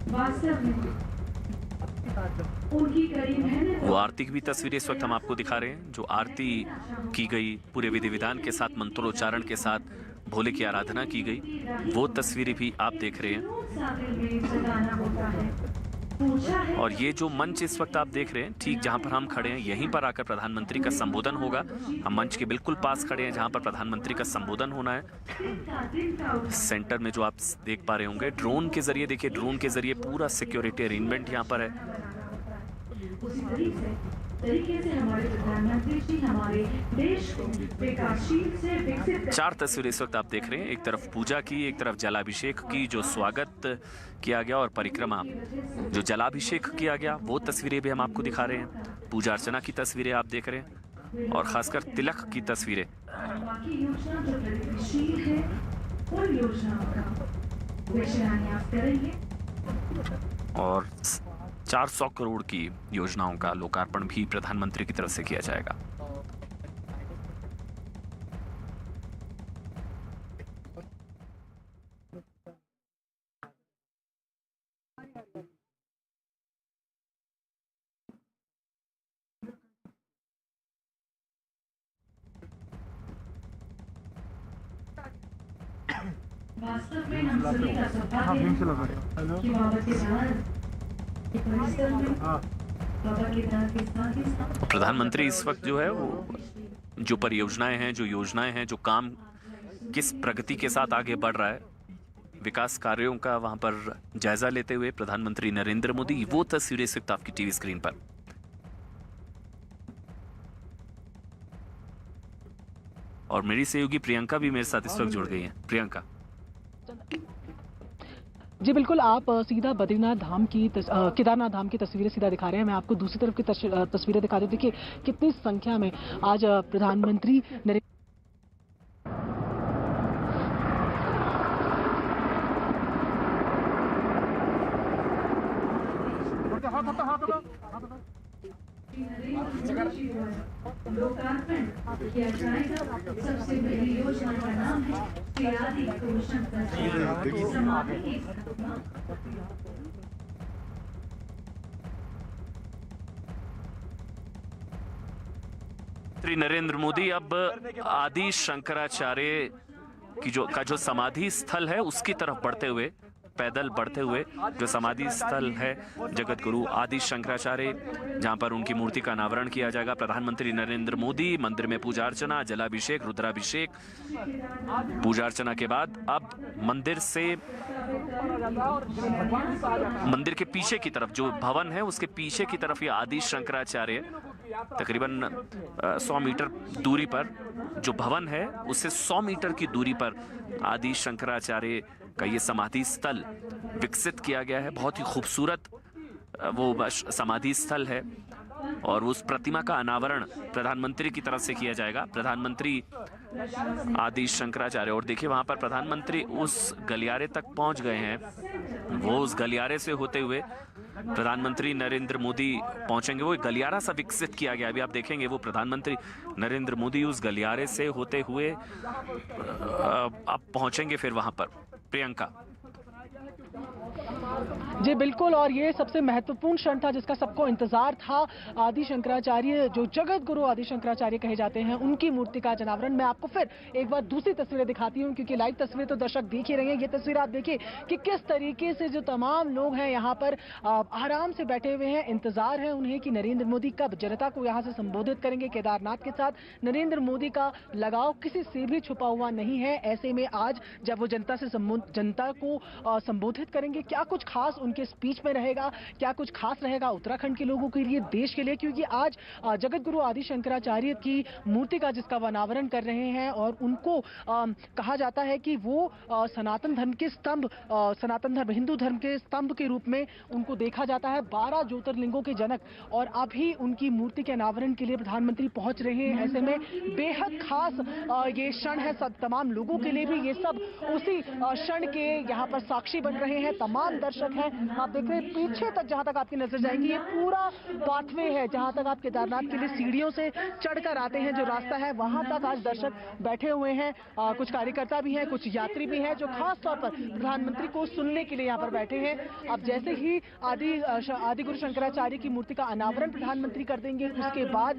Speaker 7: वास्तव में उनकी कड़ी मेहनत
Speaker 6: वो आरती की भी तस्वीरें इस वक्त हम आपको दिखा रहे हैं, जो आरती की गई पूरे विधि विधान के साथ, मंत्रोच्चारण के साथ भोले की आराधना की गई, वो तस्वीरें भी आप देख रहे हैं। और ये जो मंच इस वक्त आप देख रहे हैं, ठीक जहां पर हम खड़े हैं यहीं पर आकर प्रधानमंत्री का संबोधन होगा। हम मंच के बिल्कुल पास खड़े हैं जहां पर प्रधानमंत्री का संबोधन होना है। सेंटर में जो आप देख पा रहे होंगे ड्रोन के जरिए, देखिए ड्रोन के जरिए पूरा सिक्योरिटी अरेंजमेंट यहां पर है।
Speaker 7: तरीके से हमारे प्रधानमंत्री जी हमारे देश को विकासशील से विकसित
Speaker 6: 4 तस्वीरें इस वक्त आप देख रहे हैं, एक तरफ पूजा की, एक तरफ जलाभिषेक की जो स्वागत किया गया और परिक्रमा जो जलाभिषेक किया गया वो तस्वीरें भी हम आपको दिखा रहे हैं। पूजा अर्चना की तस्वीरें आप देख रहे हैं और खासकर तिलक की तस्वीरें।
Speaker 7: बाकी योजना जो प्रगतिशील है उन योजनाओं का वे शिलान्यास करेंगे
Speaker 6: और 400 करोड़ की योजनाओं का लोकार्पण भी प्रधानमंत्री की तरफ से किया जाएगा।
Speaker 7: वास्तव में हम सभी का सौभाग्य है कि बाबा केदारनाथ के परिसर में बाबा केदारनाथ के साथ ही साथ
Speaker 6: प्रधानमंत्री इस वक्त जो है वो जो परियोजनाएं हैं, जो योजनाएं हैं, जो काम किस प्रगति के साथ आगे बढ़ रहा है, विकास कार्यों का वहां पर जायजा लेते हुए प्रधानमंत्री नरेंद्र मोदी, वो तस्वीरें इस वक्त आपकी टीवी स्क्रीन पर। और मेरी सहयोगी प्रियंका भी मेरे साथ इस वक्त जुड़ गई हैं। प्रियंका,
Speaker 2: जी बिल्कुल, आप सीधा बद्रीनाथ धाम की केदारनाथ धाम की तस्वीरें सीधा दिखा रहे हैं। मैं आपको दूसरी तरफ की तस्वीरें दिखा दूं। देखिए कितनी संख्या में आज प्रधानमंत्री नरेंद्र
Speaker 7: लोकार्पण किया जाएगा। सबसे पहली योजना का नाम है श्री आदि गुरु शंकराचार्य समाधि स्थापना।
Speaker 6: श्री नरेंद्र मोदी अब आदि शंकराचार्य की जो समाधि स्थल है उसकी तरफ बढ़ते हुए, पैदल बढ़ते हुए, जो समाधि स्थल है जगत गुरु आदि शंकराचार्य, जहां पर उनकी मूर्ति का अनावरण किया जाएगा। प्रधानमंत्री नरेंद्र मोदी मंदिर में पूजा अर्चना, जलाभिषेक, रुद्राभिषेक, पूजा अर्चना के बाद अब मंदिर के पीछे की तरफ जो भवन है उसके पीछे की तरफ ये आदि शंकराचार्य तकरीबन 100 मीटर दूरी पर, जो भवन है उससे 100 मीटर की दूरी पर आदि शंकराचार्य का ये समाधि स्थल विकसित किया गया है। बहुत ही खूबसूरत वो समाधि स्थल है और उस प्रतिमा का अनावरण प्रधानमंत्री की तरफ से किया जाएगा। प्रधानमंत्री आदि शंकराचार्य, और देखिए वहां पर प्रधानमंत्री उस गलियारे तक पहुंच गए हैं। वो उस गलियारे से होते हुए प्रधानमंत्री नरेंद्र मोदी पहुंचेंगे। वो एक गलियारा सा विकसित किया गया, अभी आप देखेंगे वो प्रधानमंत्री नरेंद्र मोदी उस गलियारे से होते हुए अब पहुंचेंगे फिर वहां पर। प्रियंका।
Speaker 2: जी बिल्कुल, और ये सबसे महत्वपूर्ण क्षण था जिसका सबको इंतजार था। आदि शंकराचार्य, जो जगत गुरु आदि शंकराचार्य कहे जाते हैं, उनकी मूर्ति का अनावरण। मैं आपको फिर एक बार दूसरी तस्वीरें दिखाती हूँ, क्योंकि लाइव तस्वीरें तो दर्शक देख ही रहे हैं। ये तस्वीर आप देखिए कि किस तरीके से जो तमाम लोग हैं यहाँ पर आराम से बैठे हुए हैं। इंतजार है उन्हें कि नरेंद्र मोदी कब जनता को यहाँ से संबोधित करेंगे। केदारनाथ के साथ नरेंद्र मोदी का लगाव किसी से भी छुपा हुआ नहीं है। ऐसे में आज जब वो जनता को संबोधित करेंगे, क्या कुछ खास उनके स्पीच में रहेगा, क्या कुछ खास रहेगा उत्तराखंड के लोगों के लिए, देश के लिए, क्योंकि आज जगत गुरु आदि शंकराचार्य की मूर्ति का जिसका अनावरण कर रहे हैं और उनको कहा जाता है कि वो सनातन धर्म के स्तंभ, सनातन धर्म, हिंदू धर्म के स्तंभ के रूप में उनको देखा जाता है। 12 ज्योतिर्लिंगों के जनक, और अभी उनकी मूर्ति के अनावरण के लिए प्रधानमंत्री पहुंच रहे हैं। ऐसे में बेहद खास ये क्षण है सब तमाम लोगों के लिए भी। ये सब उसी क्षण के यहाँ पर साक्षी बन रहे हैं। तमाम दर्शक हैं, आप देख रहे हैं पीछे तक जहां तक आपकी नजर जाएंगी, ये पूरा पाथवे है जहां तक आप केदारनाथ के लिए सीढ़ियों से चढ़कर आते हैं। जो रास्ता है वहां तक आज दर्शक बैठे हुए हैं। कुछ कार्यकर्ता भी हैं, कुछ यात्री भी हैं जो खास तौर पर प्रधानमंत्री को सुनने के लिए यहाँ पर बैठे हैं। अब जैसे ही आदि गुरु शंकराचार्य की मूर्ति का अनावरण प्रधानमंत्री कर देंगे, उसके बाद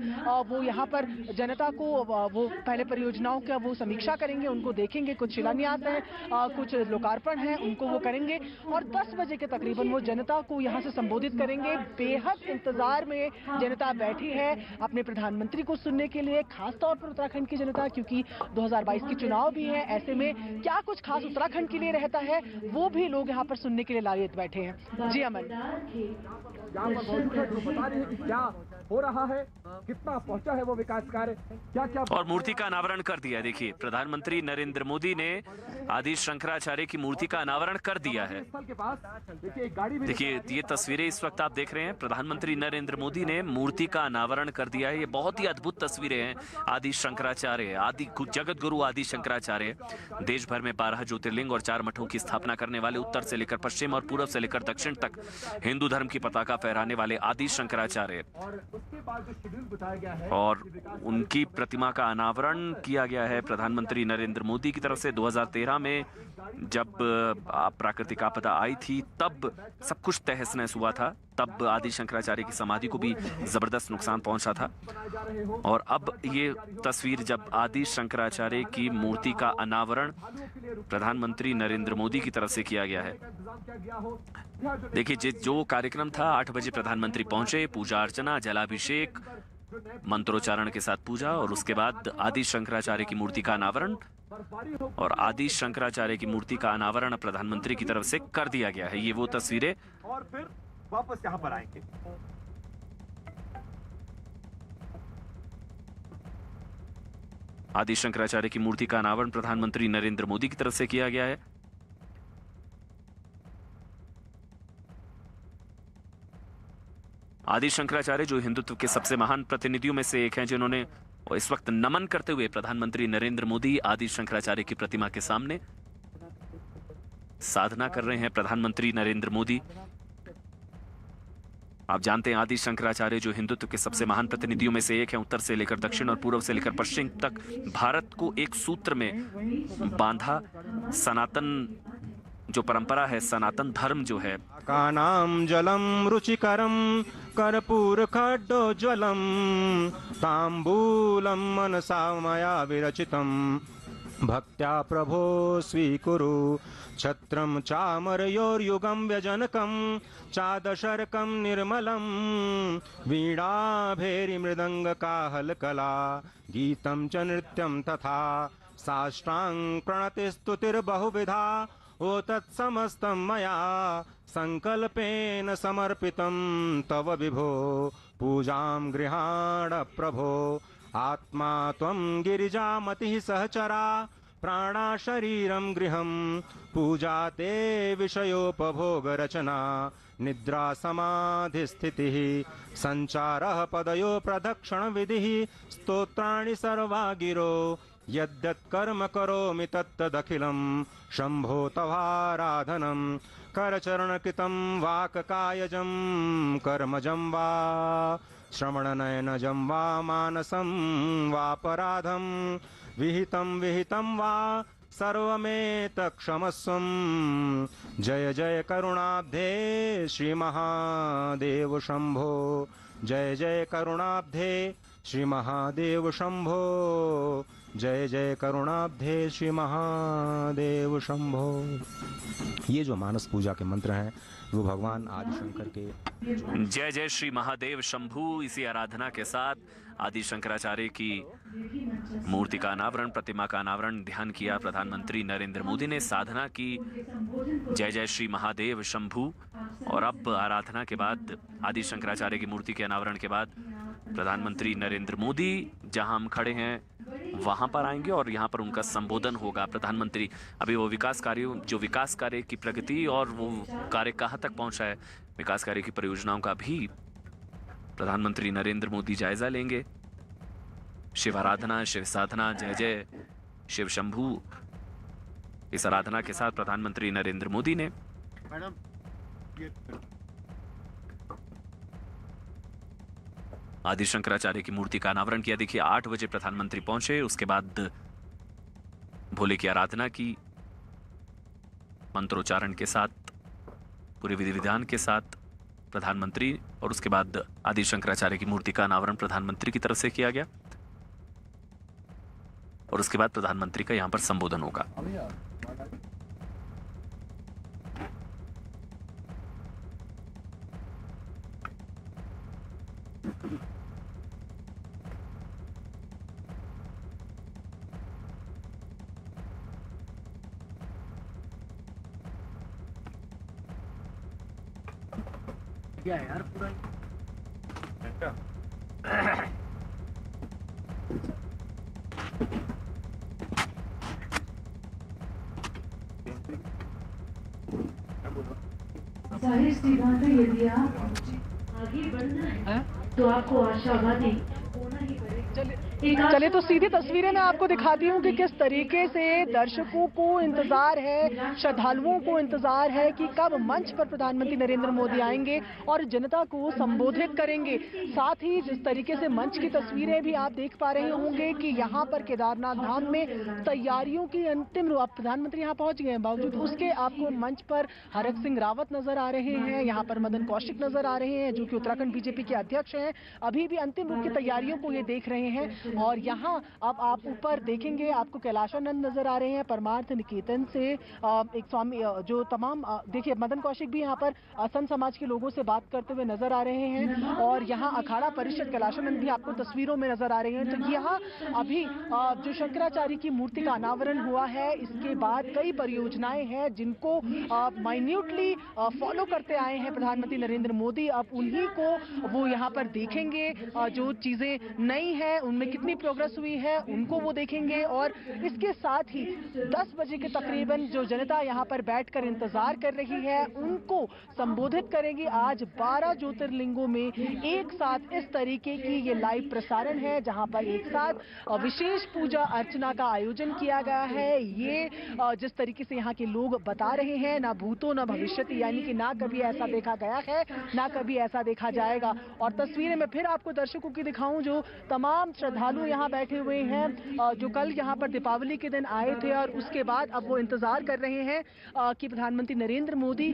Speaker 2: वो यहाँ पर जनता को वो पहले परियोजनाओं का वो समीक्षा करेंगे, उनको देखेंगे। कुछ शिलान्यास है, कुछ लोकार्पण है, उनको वो करेंगे और 10 बजे के तकरीबन वो जनता को यहाँ से संबोधित करेंगे। बेहद इंतजार में जनता बैठी है अपने प्रधानमंत्री को सुनने के लिए, खास तौर पर उत्तराखंड की जनता, क्योंकि 2022 के चुनाव भी है। ऐसे में क्या कुछ खास उत्तराखंड के लिए रहता है, वो भी लोग यहाँ पर सुनने के लिए लायक बैठे हैं। जी अमन,
Speaker 4: बता रही है कि क्या हो रहा है, कितना पहुंचा है वो विकास कार्य, क्या क्या,
Speaker 6: और मूर्ति का अनावरण कर दिया। देखिए प्रधानमंत्री नरेंद्र मोदी ने आदि शंकराचार्य की मूर्ति का अनावरण कर दिया है। देखिए ये तस्वीरें इस वक्त आप देख रहे हैं, प्रधानमंत्री नरेंद्र मोदी ने मूर्ति का अनावरण कर दिया है। ये बहुत ही अद्भुत तस्वीरें हैं। आदि शंकराचार्य, जगत गुरु आदि शंकराचार्य, देश भर में 12 ज्योतिर्लिंग और 4 मठों की स्थापना करने वाले, उत्तर से लेकर पश्चिम और पूर्व से लेकर दक्षिण तक हिंदू धर्म की पताका फहराने वाले आदि शंकराचार्य, और उनकी प्रतिमा का अनावरण किया गया है प्रधानमंत्री नरेंद्र मोदी की तरफ से। 2013 में जब प्राकृतिक आपदा आई थी तब सब कुछ तहस नहस हुआ था, तब आदि शंकराचार्य की समाधि को भी जबरदस्त नुकसान पहुंचा था। और अब ये तस्वीर जब आदि शंकराचार्य की मूर्ति का अनावरण प्रधानमंत्री नरेंद्र मोदी की तरफ से किया गया है। देखिए जो कार्यक्रम था, 8 बजे प्रधानमंत्री पहुंचे, पूजा अर्चना, जलाभिषेक, मंत्रोच्चारण के साथ पूजा, और उसके बाद आदि शंकराचार्य की मूर्ति का अनावरण, और आदि शंकराचार्य की मूर्ति का अनावरण प्रधानमंत्री की तरफ से कर दिया गया है। ये वो तस्वीरें,
Speaker 4: और फिर वापस यहाँ पर आएंगे।
Speaker 6: आदि शंकराचार्य की मूर्ति का अनावरण प्रधानमंत्री नरेंद्र मोदी की तरफ से किया गया है। आदि शंकराचार्य जो हिंदुत्व के सबसे महान प्रतिनिधियों में से एक हैं, जिन्होंने इस वक्त नमन करते हुए प्रधानमंत्री नरेंद्र मोदी आदि शंकराचार्य की प्रतिमा के सामने साधना कर रहे हैं। प्रधानमंत्री नरेंद्र मोदी, आप जानते हैं आदि शंकराचार्य जो हिंदुत्व के सबसे महान प्रतिनिधियों में से एक हैं। उत्तर से लेकर दक्षिण और पूर्व से लेकर पश्चिम तक भारत को एक सूत्र में बांधा। सनातन जो परंपरा है, सनातन धर्म जो है,
Speaker 8: कानाम जलम रुचिकरम कर्पूर खड्डोज्वलम तांबूलम मनसा मया विरचितम भक्त्या प्रभो स्वीकुरु छत्रम चामरयोर्युगम व्यजनकम चादशर्कम निर्मलम वीणाभेरी मृदंग काहलकला गीतम च नृत्यम तथा साष्टांग प्रणतिस्तुतिर्बहुविधा ओ तत्समस्तं मया संकल्पेन समर्पितं तव विभो पूजां गृहाण प्रभो आत्मा त्वं गिरिजामतिः सहचरा प्राणा शरीरं गृहं पूजा ते विषयोपभोग रचना निद्रा समाधि स्थितिः संचारः पदयो प्रदक्षिण विधिः स्तोत्राणि सर्वा गिरो यद्यत् कर्म करोमि तत्तदखिलं शंभो तवाराधनं करचरणकृतं वाक्कायजं कर्मजं वा श्रवणनयनजं वा मानसं वापराधं विहितं वा सर्वमेतत्क्षमस्वं जय जय करुणाब्धे श्री महादेव शंभो जय जय करुणाब्धे श्री महादेव शंभो जय जय करुणाब्धे श्री महादेव शंभो। ये जो मानस पूजा के मंत्र हैं वो भगवान आदिशंकर के
Speaker 6: जय जय श्री महादेव शंभू। इसी आराधना के साथ आदि शंकराचार्य की मूर्ति का अनावरण, प्रतिमा का अनावरण ध्यान किया प्रधानमंत्री नरेंद्र मोदी ने, साधना की जय जय श्री महादेव शंभू। और अब आराधना के बाद, आदि शंकराचार्य की मूर्ति के अनावरण के बाद प्रधानमंत्री नरेंद्र मोदी जहां हम खड़े हैं वहां पर आएंगे और यहां पर उनका संबोधन होगा। प्रधानमंत्री अभी वो विकास कार्य की प्रगति और वो कार्य कहां तक पहुंचा है, विकास कार्य की परियोजनाओं का भी प्रधानमंत्री नरेंद्र मोदी जायजा लेंगे। शिव आराधना, शिव साधना, जय जय शिव शंभू, इस आराधना के साथ प्रधानमंत्री नरेंद्र मोदी ने आदि शंकराचार्य की मूर्ति का अनावरण किया। देखिए 8 बजे प्रधानमंत्री पहुंचे, उसके बाद भोले की आराधना की, मंत्रोच्चारण के साथ, पूरे विधि विधान के साथ प्रधानमंत्री, और उसके बाद आदि शंकराचार्य की मूर्ति का अनावरण प्रधानमंत्री की तरफ से किया गया और उसके बाद प्रधानमंत्री का यहां पर संबोधन होगा।
Speaker 4: क्या यार पूरा
Speaker 7: जाहिर सी बात है, यदि आप आगे बढ़ना है तो आपको आशावादी होना ही पड़ेगा।
Speaker 2: चलिए तो सीधी तस्वीरें मैं आपको दिखाती हूँ कि किस तरीके से दर्शकों को इंतजार है, श्रद्धालुओं को इंतजार है कि कब मंच पर प्रधानमंत्री नरेंद्र मोदी आएंगे और जनता को संबोधित करेंगे। साथ ही जिस तरीके से मंच की तस्वीरें भी आप देख पा रहे होंगे कि यहाँ पर केदारनाथ धाम में तैयारियों की अंतिम रूप, प्रधानमंत्री यहाँ पहुंच गए हैं, बावजूद उसके आपको मंच पर हरक सिंह रावत नजर आ रहे हैं, यहाँ पर मदन कौशिक नजर आ रहे हैं जो कि उत्तराखंड बीजेपी के अध्यक्ष हैं। अभी भी अंतिम रूप की तैयारियों को ये देख रहे हैं। और यहाँ अब आप ऊपर देखेंगे आपको कैलाशानंद नजर आ रहे हैं परमार्थ निकेतन से, एक स्वामी जो तमाम देखिए मदन कौशिक भी यहाँ पर संत समाज के लोगों से बात करते हुए नजर आ रहे हैं। और यहाँ अखाड़ा परिषद कैलाशानंद भी आपको तस्वीरों में नजर आ रहे हैं। तो यहाँ अभी जो शंकराचार्य की मूर्ति का अनावरण हुआ है, इसके बाद कई परियोजनाएं हैं जिनको माइन्यूटली फॉलो करते आए हैं प्रधानमंत्री नरेंद्र मोदी। अब उन्हीं को वो यहाँ पर देखेंगे, जो चीजें नई हैं उनमें कितनी प्रोग्रेस हुई है उनको वो देखेंगे, और इसके साथ ही 10 बजे के तकरीबन जो जनता यहाँ पर बैठकर इंतजार कर रही है उनको संबोधित करेंगी। आज 12 ज्योतिर्लिंगों में एक साथ इस तरीके की ये लाइव प्रसारण है, जहां पर एक साथ विशेष पूजा अर्चना का आयोजन किया गया है। ये जिस तरीके से यहाँ के लोग बता रहे हैं, ना भूतो ना भविष्यति, यानी कि ना कभी ऐसा देखा गया है ना कभी ऐसा देखा जाएगा। और तस्वीरें मैं फिर आपको दर्शकों की दिखाऊं, जो तमाम श्रद्धालु यहाँ बैठे हुए हैं, जो कल यहाँ पर दीपावली के दिन आए थे और उसके बाद अब वो इंतजार कर रहे हैं कि प्रधानमंत्री नरेंद्र मोदी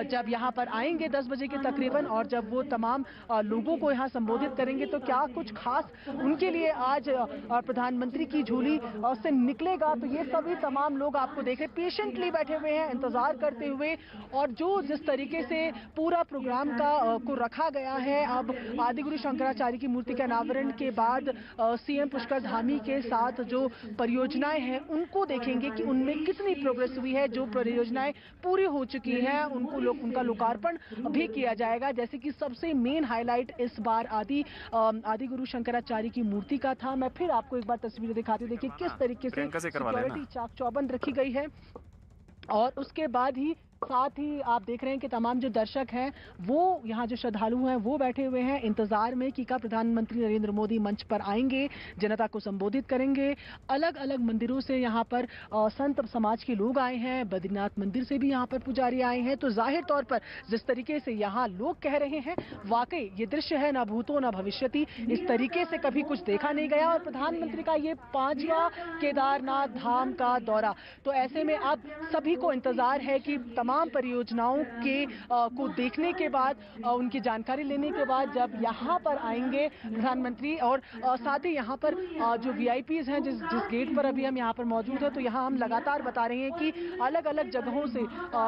Speaker 2: जब यहाँ पर आएंगे 10 बजे के तकरीबन, और जब वो तमाम लोगों को यहाँ संबोधित करेंगे तो क्या कुछ खास उनके लिए आज प्रधानमंत्री की झोली से निकलेगा। तो ये सभी तमाम लोग आपको देख रहे पेशेंटली बैठे हुए हैं इंतजार करते हुए, और जो जिस तरीके से पूरा प्रोग्राम को रखा गया है। अब आदिगुरु शंकराचार्य की मूर्ति के अनावरण के बाद सीएम पुष्कर धामी के साथ जो परियोजनाएं हैं उनको देखेंगे कि उनमें कितनी प्रोग्रेस हुई है। जो परियोजनाएं पूरी हो चुकी हैं उनका लोकार्पण भी किया जाएगा। जैसे कि सबसे मेन हाईलाइट इस बार आदिगुरु शंकराचार्य की मूर्ति का था। मैं फिर आपको एक बार तस्वीरें दिखाती हूं, देखिए किस तरीके से सिक्योरिटी चाक चौबंद रखी गई है। और उसके बाद ही साथ ही आप देख रहे हैं कि तमाम जो दर्शक हैं वो यहाँ जो श्रद्धालु हैं वो बैठे हुए हैं इंतजार में कि कब प्रधानमंत्री नरेंद्र मोदी मंच पर आएंगे, जनता को संबोधित करेंगे। अलग अलग मंदिरों से यहाँ पर संत समाज के लोग आए हैं, बद्रीनाथ मंदिर से भी यहाँ पर पुजारी आए हैं। तो जाहिर तौर पर जिस तरीके से यहाँ लोग कह रहे हैं, वाकई ये दृश्य है ना भूतो ना भविष्यति, इस तरीके से कभी कुछ देखा नहीं गया। और प्रधानमंत्री का ये 5वां केदारनाथ धाम का दौरा, तो ऐसे में अब सभी को इंतजार है कि तमाम परियोजनाओं के को देखने के बाद, उनकी जानकारी लेने के बाद जब यहाँ पर आएंगे प्रधानमंत्री, और साथ ही यहाँ पर जो वीआईपीज हैं, जिस गेट पर अभी हम यहाँ पर मौजूद हैं, तो यहाँ हम लगातार बता रहे हैं कि अलग अलग जगहों से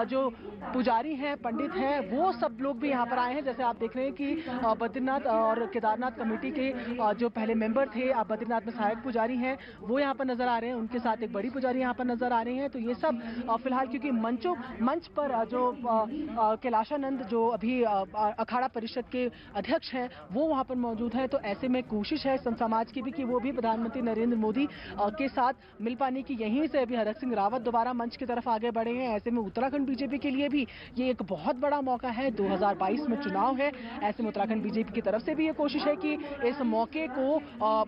Speaker 2: जो पुजारी हैं, पंडित हैं, वो सब लोग भी यहाँ पर आए हैं। जैसे आप देख रहे हैं कि बद्रीनाथ और केदारनाथ कमेटी के जो पहले मेंबर थे, अब बद्रीनाथ में सहायक पुजारी हैं, वो यहाँ पर नजर आ रहे हैं। उनके साथ एक बड़ी पुजारी यहाँ पर नजर आ रहे हैं। तो ये सब फिलहाल, क्योंकि मंच पर जो कैलाशानंद जो अभी अखाड़ा परिषद के अध्यक्ष हैं वो वहां पर मौजूद हैं, तो ऐसे में कोशिश है संत समाज की भी कि वो भी प्रधानमंत्री नरेंद्र मोदी के साथ मिल पाने की। यहीं से अभी हरक सिंह रावत दोबारा मंच की तरफ आगे बढ़े हैं। ऐसे में उत्तराखंड बीजेपी के लिए भी ये एक बहुत बड़ा मौका है। 2022 में चुनाव है, ऐसे में उत्तराखंड बीजेपी की तरफ से भी ये कोशिश है कि इस मौके को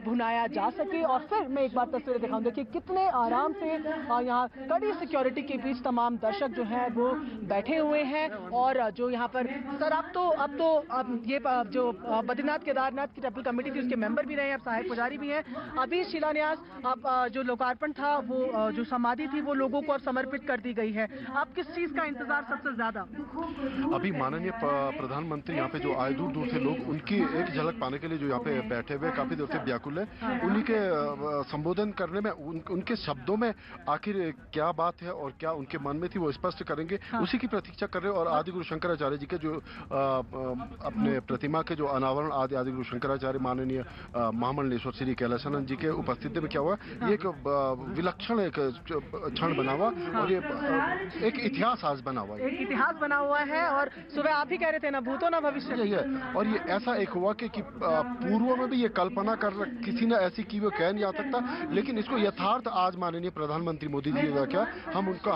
Speaker 2: भुनाया जा सके। और फिर मैं एक बार तस्वीरें दिखाऊं, देखिए कितने आराम से यहाँ कड़ी सिक्योरिटी के बीच तमाम दर्शक जो है वो बैठे हुए हैं। और जो यहाँ पर सर अब ये जो बद्रीनाथ केदारनाथ की टेम्पल कमेटी थी उसके मेंबर भी रहे हैं, अब सहायक पुजारी भी हैं। अभी शिलान्यास, अब जो लोकार्पण था, वो जो समाधि थी वो लोगों को अब समर्पित कर दी गई है। आप किस चीज का इंतजार सबसे ज्यादा?
Speaker 4: अभी माननीय प्रधानमंत्री यहाँ पे जो आए दूर दूर से लोग, उनकी एक झलक पाने के लिए जो यहाँ पे बैठे हुए काफी देर से व्याकुल है। उन्हीं के संबोधन करने में, उनके शब्दों में आखिर क्या बात है और क्या उनके मन में थी वो स्पष्ट करेंगे, उसी की प्रतीक्षा कर रहे हैं। और आदिगुरु शंकराचार्य जी के जो अपने प्रतिमा के जो अनावरण आदिगुरु शंकराचार्य माननीय महामंडलेश्वर श्री कैलाशानंद जी के उपस्थिति में क्या हुआ, ये एक विलक्षण एक क्षण बना हुआ और ये एक इतिहास आज बना हुआ है,
Speaker 2: एक इतिहास बना हुआ है। और सुबह आप ही कह रहे थे ना भूतो ना भविष्य,
Speaker 4: यही है। और ये ऐसा एक हुआ कि पूर्व में भी ये कल्पना कर किसी ने ऐसी की वो कह नहीं आ सकता, लेकिन इसको यथार्थ आज माननीय प्रधानमंत्री मोदी जी ने क्या, हम उनका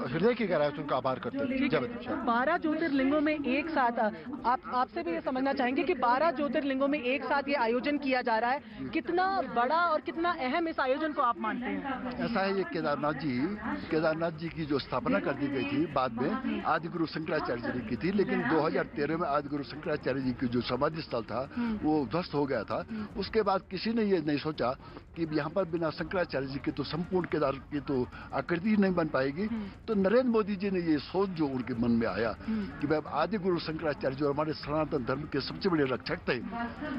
Speaker 4: हृदय की गहराई से उनका आभार करते हैं।
Speaker 2: 12 ज्योतिर्लिंगों में एक साथ, आपसे भी ये समझना चाहेंगे कि 12 ज्योतिर्लिंगों में एक साथ ये आयोजन किया जा रहा है, कितना बड़ा और कितना अहम इस आयोजन को आप मानते हैं?
Speaker 9: ऐसा है, ये केदारनाथ जी की जो स्थापना कर दी गई थी बाद में आदिगुरु शंकराचार्य जी की थी, लेकिन 2013 में आदिगुरु शंकराचार्य जी की जो समाधि स्थल था वो ध्वस्त हो गया था। उसके बाद किसी ने ये नहीं सोचा कि यहाँ पर बिना शंकराचार्य जी के तो संपूर्ण केदार की तो आकृति नहीं बन पाएगी। तो नरेंद्र मोदी जी ने ये सोच जो उनके मन में आया कि भाई आदिगुरु शंकराचार्य जो हमारे सनातन धर्म के सबसे बड़े रक्षक थे,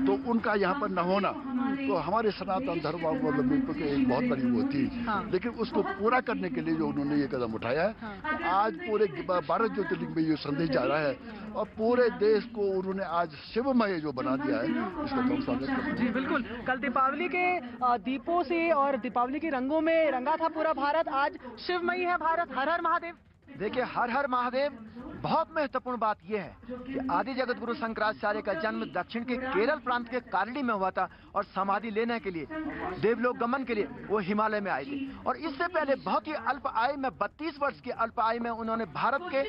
Speaker 9: तो उनका यहाँ पर न होना तो हमारे सनातन धर्मावलंबी पर एक बहुत बड़ी वो थी। लेकिन उसको पूरा करने के लिए जो उन्होंने ये कदम उठाया है, तो आज पूरे 12 ज्योतिर्लिंग में ये संदेश जा रहा है और पूरे देश को उन्होंने आज शिवमय जो बना दिया है, इसका हम स्वागत करते हैं।
Speaker 2: जी बिल्कुल, कल दीपावली के दीपों से और दीपावली के रंगों में रंगा था पूरा भारत, आज शिवमयी है भारत। हर हर महादेव।
Speaker 9: देखिए, हर हर महादेव।
Speaker 10: बहुत महत्वपूर्ण बात यह है कि आदि जगत गुरु शंकराचार्य का जन्म दक्षिण के केरल प्रांत के कारली में हुआ था और समाधि लेने के लिए, देवलोक गमन के लिए वो हिमालय में आए थे। और इससे पहले बहुत ही अल्प आयु में, 32 वर्ष की अल्प आयु में उन्होंने भारत के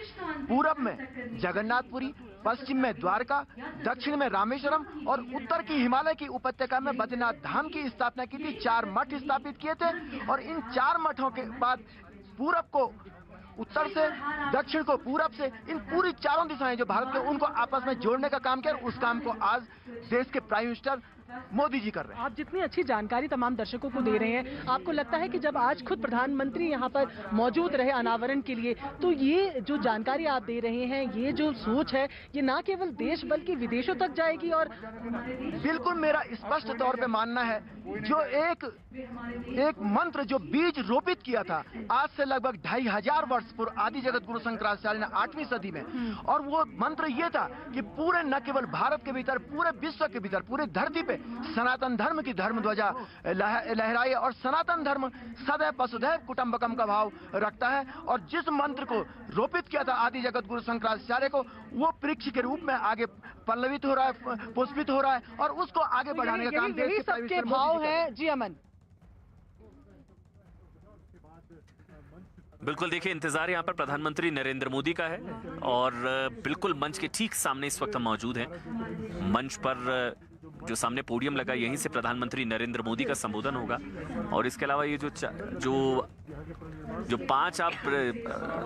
Speaker 10: पूरब में जगन्नाथपुरी, पश्चिम में द्वारका, दक्षिण में रामेश्वरम और उत्तर की हिमालय की उपत्यका में बद्रीनाथ धाम की स्थापना की थी। 4 मठ स्थापित किए थे और इन 4 मठों के बाद पूरब को उत्तर से, दक्षिण को पूरब से, इन पूरी चारों दिशाएं जो भारत के, उनको आपस में जोड़ने का काम किया। उस काम को आज देश के प्राइम मिनिस्टर मोदी जी कर रहे हैं।
Speaker 2: आप जितनी अच्छी जानकारी तमाम दर्शकों को दे रहे हैं, आपको लगता है कि जब आज खुद प्रधानमंत्री यहाँ पर मौजूद रहे अनावरण के लिए, तो ये जो जानकारी आप दे रहे हैं, ये जो सोच है, ये ना केवल देश बल्कि विदेशों तक जाएगी? और
Speaker 10: बिल्कुल मेरा स्पष्ट तौर पे मानना है, जो एक मंत्र जो बीज रोपित किया था आज से लगभग 2500 वर्ष पूर्व आदि जगत गुरु शंकराचार्य ने 8वीं सदी में, और वो मंत्र ये था कि पूरे न केवल भारत के भीतर, पूरे विश्व के भीतर, पूरे धरती पे सनातन धर्म की धर्म ध्वजा लहराए। और सनातन धर्म सदैव वसुधैव कुटुंबकम का भाव रखता है। और जिस मंत्र को रोपित किया था आदि जगत गुरु शंकराचार्य को, वो वृक्ष के रूप में आगे पल्लवित हो रहा है, पुष्पित हो रहा है, और उसको आगे बढ़ाने का काम
Speaker 2: यही सबके भाव है। जी अमन।
Speaker 6: बिल्कुल, देखिए इंतजार यहाँ पर प्रधानमंत्री नरेंद्र मोदी का है और बिल्कुल मंच के ठीक सामने इस वक्त हम मौजूद हैं। मंच पर जो सामने पोडियम लगा, यहीं से प्रधानमंत्री नरेंद्र मोदी का संबोधन होगा। और इसके अलावा ये जो 5 आप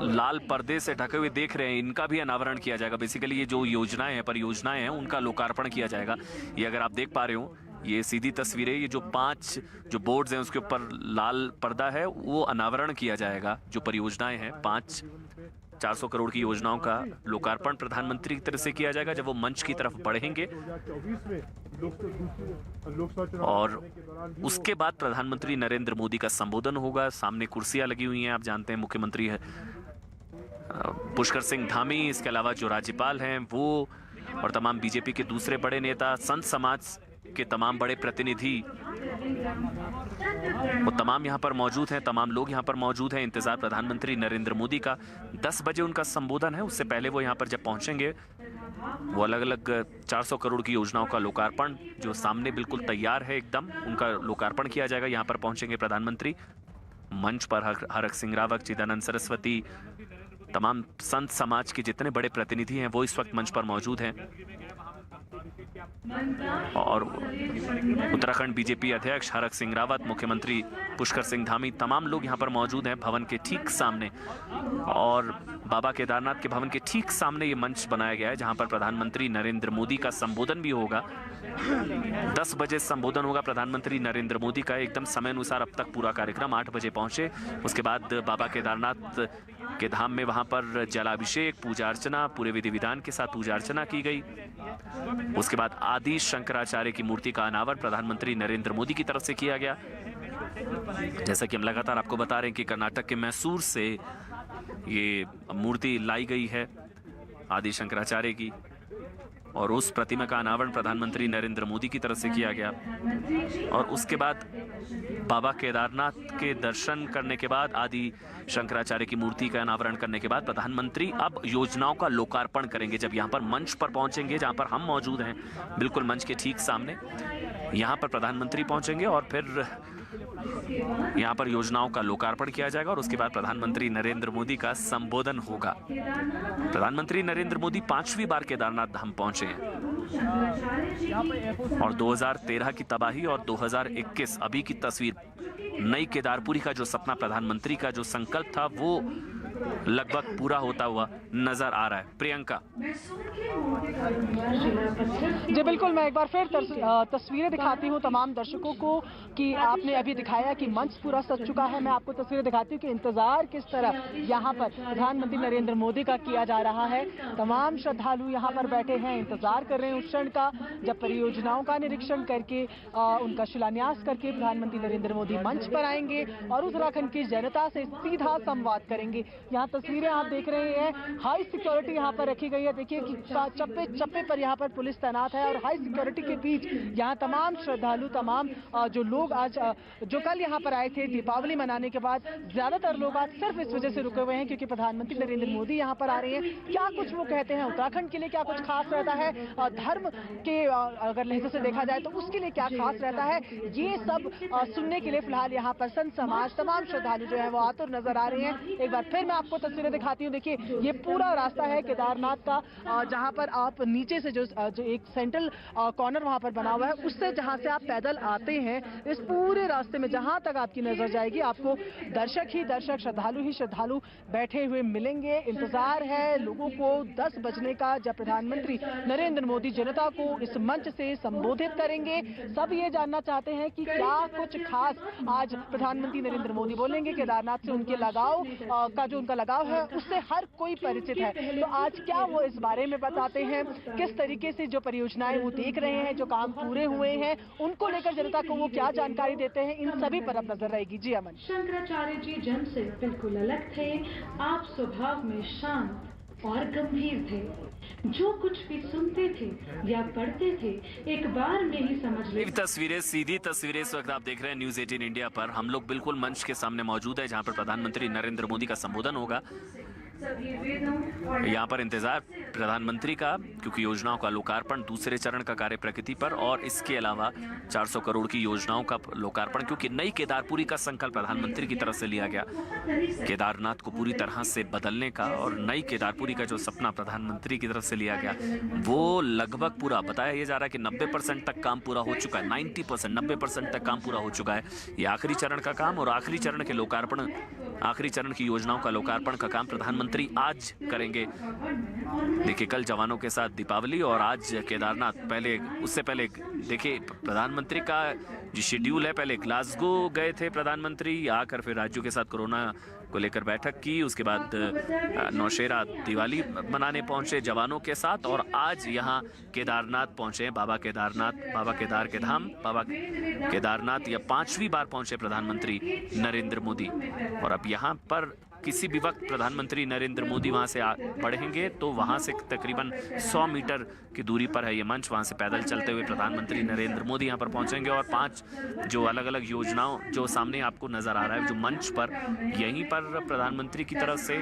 Speaker 6: लाल पर्दे से ढके हुए देख रहे हैं, इनका भी अनावरण किया जाएगा। बेसिकली ये जो योजनाएं हैं, परियोजनाएं हैं, उनका लोकार्पण किया जाएगा। ये अगर आप देख पा रहे हो, ये सीधी तस्वीरें, ये जो 5 जो बोर्ड्स हैं उसके ऊपर लाल पर्दा है, वो अनावरण किया जाएगा। जो परियोजनाएं हैं, 5 400 करोड़ की योजनाओं का लोकार्पण प्रधानमंत्री की तरफ से किया जाएगा जब वो मंच की तरफ बढ़ेंगे। और उसके बाद प्रधानमंत्री नरेंद्र मोदी का संबोधन होगा। सामने कुर्सियां लगी हुई हैं, आप जानते हैं मुख्यमंत्री है पुष्कर सिंह धामी, इसके अलावा जो राज्यपाल हैं वो, और तमाम बीजेपी के दूसरे बड़े नेता, संत समाज के तमाम बड़े प्रतिनिधि, वो तमाम यहाँ पर मौजूद हैं। तमाम लोग यहाँ पर मौजूद हैं। इंतजार प्रधानमंत्री नरेंद्र मोदी का 10 बजे उनका संबोधन है। उससे पहले वो यहाँ पर जब पहुंचेंगे, वो अलग अलग 400 करोड़ की योजनाओं का लोकार्पण जो सामने बिल्कुल तैयार है एकदम, उनका लोकार्पण किया जाएगा। यहाँ पर पहुंचेंगे प्रधानमंत्री। मंच पर हरक सिंह रावत, चिदानंद सरस्वती, तमाम संत समाज के जितने बड़े प्रतिनिधि हैं वो इस वक्त मंच पर मौजूद हैं। और उत्तराखंड बीजेपी अध्यक्ष हरक सिंह रावत, मुख्यमंत्री पुष्कर सिंह धामी, तमाम लोग यहाँ पर मौजूद हैं भवन के ठीक सामने। और बाबा केदारनाथ के भवन के ठीक सामने ये मंच बनाया गया है जहाँ पर प्रधानमंत्री नरेंद्र मोदी का संबोधन भी होगा। 10 बजे संबोधन होगा प्रधानमंत्री नरेंद्र मोदी का, एकदम समय अनुसार। अब तक पूरा कार्यक्रम 8 बजे पहुंचे। उसके बाद बाबा केदारनाथ के धाम में वहां पर जलाभिषेक, पूजा अर्चना, पूरे विधि विधान के साथ पूजा अर्चना की गई। उसके बाद आदि शंकराचार्य की मूर्ति का अनावरण प्रधानमंत्री नरेंद्र मोदी की तरफ से किया गया। जैसा कि हम लगातार आपको बता रहे हैं कि कर्नाटक के मैसूर से ये मूर्ति लाई गई है आदि शंकराचार्य की, और उस प्रतिमा का अनावरण प्रधानमंत्री नरेंद्र मोदी की तरफ से किया गया। और उसके बाद बाबा केदारनाथ के दर्शन करने के बाद, आदि शंकराचार्य की मूर्ति का अनावरण करने के बाद प्रधानमंत्री अब योजनाओं का लोकार्पण करेंगे। जब यहाँ पर मंच पर पहुंचेंगे, जहाँ पर हम मौजूद हैं, बिल्कुल मंच के ठीक सामने, यहाँ पर प्रधानमंत्री पहुंचेंगे और फिर यहाँ पर योजनाओं का लोकार्पण किया जाएगा। और उसके बाद प्रधानमंत्री नरेंद्र मोदी का संबोधन होगा। प्रधानमंत्री नरेंद्र मोदी 5वीं बार केदारनाथ धाम पहुंचे हैं और 2013 की तबाही और 2021 अभी की तस्वीर, नई केदारपुरी का जो सपना, प्रधानमंत्री का जो संकल्प था, वो लगभग पूरा होता हुआ नजर आ रहा है। प्रियंका
Speaker 2: जी बिल्कुल, मैं एक बार फिर तस्वीरें दिखाती हूँ तमाम दर्शकों को कि आपने अभी दिखाया कि मंच पूरा सज चुका है। मैं आपको तस्वीरें दिखाती हूँ कि इंतजार किस तरह यहाँ पर प्रधानमंत्री नरेंद्र मोदी का किया जा रहा है। तमाम श्रद्धालु यहाँ पर बैठे हैं, इंतजार कर रहे हैं उस क्षण का जब परियोजनाओं का निरीक्षण करके उनका शिलान्यास करके प्रधानमंत्री नरेंद्र मोदी मंच पर आएंगे और उत्तराखंड की जनता से सीधा संवाद करेंगे। यहाँ तस्वीरें आप देख रहे हैं, हाई सिक्योरिटी यहाँ पर रखी गई है। देखिए कि चप्पे चप्पे पर यहाँ पर पुलिस तैनात है और हाई सिक्योरिटी के बीच यहाँ तमाम श्रद्धालु, तमाम जो लोग आज जो कल यहाँ पर आए थे दीपावली मनाने के बाद, ज्यादातर लोग आज सिर्फ इस वजह से रुके हुए हैं क्योंकि प्रधानमंत्री नरेंद्र मोदी यहाँ पर आ रहे हैं। क्या कुछ वो कहते हैं, उत्तराखंड के लिए क्या कुछ खास रहता है, धर्म के अगर लहजे से देखा जाए तो उसके लिए क्या खास रहता है, ये सब सुनने के लिए फिलहाल यहाँ पर संत समाज, तमाम श्रद्धालु जो है वो आतुर नजर आ रहे हैं। एक बार फिर मैं आपको तस्वीरें दिखाती हूँ। देखिए ये पूरा रास्ता है केदारनाथ का, जहाँ पर आप नीचे से जो एक सेंट्रल कॉर्नर वहाँ पर बना हुआ है, उससे जहाँ से आप पैदल आते हैं, इस पूरे रास्ते में जहाँ तक आपकी नजर जाएगी आपको दर्शक ही दर्शक, श्रद्धालु ही श्रद्धालु बैठे हुए मिलेंगे। इंतजार है लोगों को 10 बजने का, जब प्रधानमंत्री नरेंद्र मोदी जनता को इस मंच से संबोधित करेंगे। सब ये जानना चाहते हैं कि क्या कुछ खास आज प्रधानमंत्री नरेंद्र मोदी बोलेंगे। केदारनाथ से उनके लगाव का जो उनका लगाव है उससे हर कोई परिचित है, तो आज क्या वो इस बारे में बताते हैं, किस तरीके से जो परियोजनाएं वो देख रहे हैं, जो काम पूरे हुए हैं, उनको लेकर जनता को वो क्या जानकारी देते हैं, इन सभी पर अब नजर रहेगी। जी अमन।
Speaker 7: शंकराचार्य जी जन से बिल्कुल अलग थे। आप स्वभाव में शांत और गंभीर थे। जो कुछ भी सुनते थे या पढ़ते थे एक बार में ही समझ लेते।
Speaker 6: तस्वीरें, सीधी तस्वीरें इस वक्त आप देख रहे हैं न्यूज़ 18 इंडिया पर। हम लोग बिल्कुल मंच के सामने मौजूद है जहां पर प्रधानमंत्री नरेंद्र मोदी का संबोधन होगा। यहाँ पर इंतजार प्रधानमंत्री का, क्योंकि योजनाओं का लोकार्पण, दूसरे चरण का कार्य प्रगति पर, और इसके अलावा 400 करोड़ की योजनाओं का लोकार्पण, क्योंकि नई केदारपुरी का संकल्प प्रधानमंत्री की तरफ से लिया गया। केदारनाथ को पूरी तरह से बदलने का और नई केदारपुरी का जो सपना प्रधानमंत्री की तरफ से लिया गया वो लगभग पूरा, बताया ये जा रहा है कि 90% तक काम पूरा हो चुका है। 90%, 90% तक काम पूरा हो चुका है। ये आखिरी चरण का काम और आखिरी चरण के लोकार्पण, आखिरी चरण की योजनाओं का लोकार्पण का काम प्रधानमंत्री आज करेंगे। देखिए कल जवानों के साथ दीपावली और आज केदारनाथ। पहले, उससे पहले देखिए प्रधानमंत्री का जो शेड्यूल है, पहले ग्लासगो गए थे प्रधानमंत्री, आकर फिर राज्यों के साथ कोरोना को लेकर बैठक की, उसके बाद नौशेरा दिवाली मनाने पहुंचे जवानों के साथ, और आज यहाँ केदारनाथ पहुंचे, बाबा केदारनाथ, बाबा केदार के धाम, बाबा केदारनाथ या 5वीं बार पहुंचे प्रधानमंत्री नरेंद्र मोदी। और अब यहाँ पर किसी भी वक्त प्रधानमंत्री नरेंद्र मोदी वहां से बढ़ेंगे तो वहां से तकरीबन 100 मीटर की दूरी पर है ये मंच, वहां से पैदल चलते हुए प्रधानमंत्री नरेंद्र मोदी यहां पर पहुंचेंगे और 5 जो अलग अलग योजनाओं जो सामने आपको नजर आ रहा है जो मंच पर, यहीं पर प्रधानमंत्री की तरफ से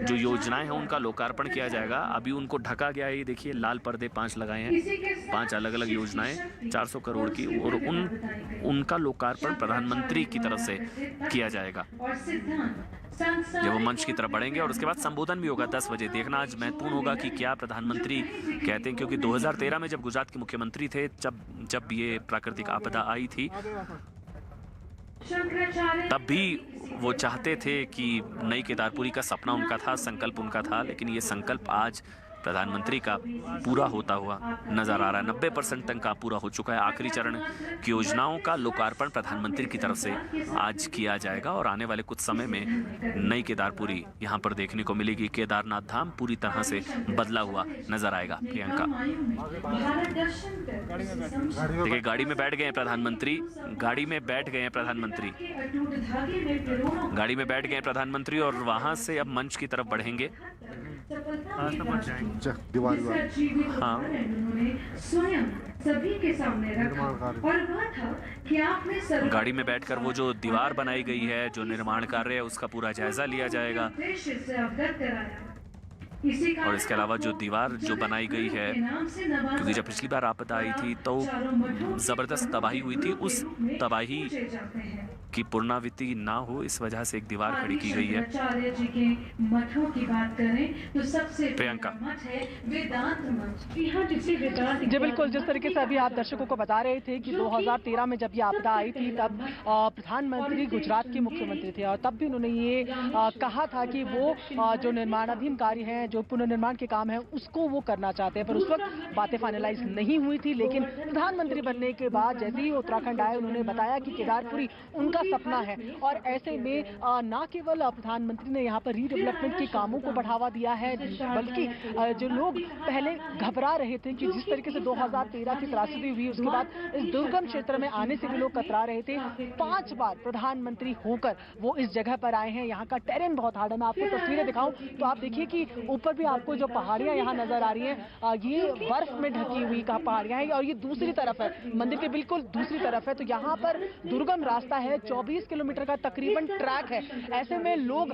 Speaker 6: जो योजनाएं हैं उनका लोकार्पण किया जाएगा। अभी उनको ढका गया है, ये देखिए लाल पर्दे 5 लगाए हैं, 5 अलग अलग योजनाएं 400 करोड़ की, और उनका लोकार्पण प्रधानमंत्री की तरफ से किया जाएगा जब वो मंच की तरफ बढ़ेंगे। और उसके बाद संबोधन भी होगा 10 बजे। देखना आज महत्वपूर्ण होगा कि क्या प्रधानमंत्री कहते हैं, क्योंकि 2013 में जब गुजरात के मुख्यमंत्री थे, जब ये प्राकृतिक आपदा आई थी, तब भी वो चाहते थे कि नई केदारपुरी का सपना उनका था, संकल्प उनका था, लेकिन ये संकल्प आज प्रधानमंत्री का पूरा होता हुआ नजर आ रहा है। 90% तक का पूरा हो चुका है। आखिरी चरण की योजनाओं का लोकार्पण प्रधानमंत्री की तरफ से आज किया जाएगा और आने वाले कुछ समय में नई केदारपुरी यहाँ पर देखने को मिलेगी। केदारनाथ धाम पूरी तरह से बदला हुआ नजर आएगा। प्रियंका, देखिए गाड़ी में बैठ गए हैं प्रधानमंत्री, गाड़ी में बैठ गए हैं प्रधानमंत्री, गाड़ी में बैठ गए हैं प्रधानमंत्री और वहां से अब मंच की तरफ बढ़ेंगे।
Speaker 4: हाँ,
Speaker 7: स्वयं सभी के सामने रखा और वह था कि आपने
Speaker 6: गाड़ी में बैठकर वो जो दीवार बनाई गई है, जो निर्माण कार्य है, उसका पूरा जायजा लिया जाएगा। और इसके अलावा जो दीवार जो बनाई गई है, क्योंकि जब पिछली बार आपदा आई थी तो जबरदस्त तबाही हुई थी, उस तबाही की पुनरावृत्ति ना हो इस वजह से एक दीवार खड़ी की गई है। प्रियंका
Speaker 2: जी बिल्कुल, जिस तरीके से अभी आप दर्शकों को बता रहे थे कि 2013 में जब ये आपदा आई थी तब प्रधानमंत्री गुजरात के मुख्यमंत्री थे और तब भी उन्होंने ये कहा था कि वो जो निर्माणाधीन कार्य हैं, जो पुनर्निर्माण के काम है, उसको वो करना चाहते हैं। पर उस वक्त बातें फाइनलाइज नहीं हुई थी, लेकिन प्रधानमंत्री बनने के बाद जैसे ही उत्तराखंड आए उन्होंने बताया कि केदारपुरी उनका सपना है। और ऐसे में ना केवल प्रधानमंत्री ने यहाँ पर रीडेवलपमेंट के कामों को बढ़ावा दिया है, बल्कि जो लोग पहले घबरा रहे थे कि जिस तरीके से 2013 की त्रासदी हुई, उसके बाद इस दुर्गम क्षेत्र में आने से भी लोग कतरा रहे थे, 5 बार प्रधानमंत्री होकर वो इस जगह पर आए हैं। यहाँ का टेरेन बहुत हार्ड है। मैं आपको तस्वीरें दिखाऊं तो आप देखिए कि ऊपर भी आपको जो पहाड़ियां यहाँ नजर आ रही हैं, ये बर्फ में ढकी हुई पहाड़ियां हैं और ये दूसरी तरफ है, मंदिर के बिल्कुल दूसरी तरफ है। तो यहाँ पर दुर्गम रास्ता है, 24 किलोमीटर का तकरीबन ट्रैक है। ऐसे में लोग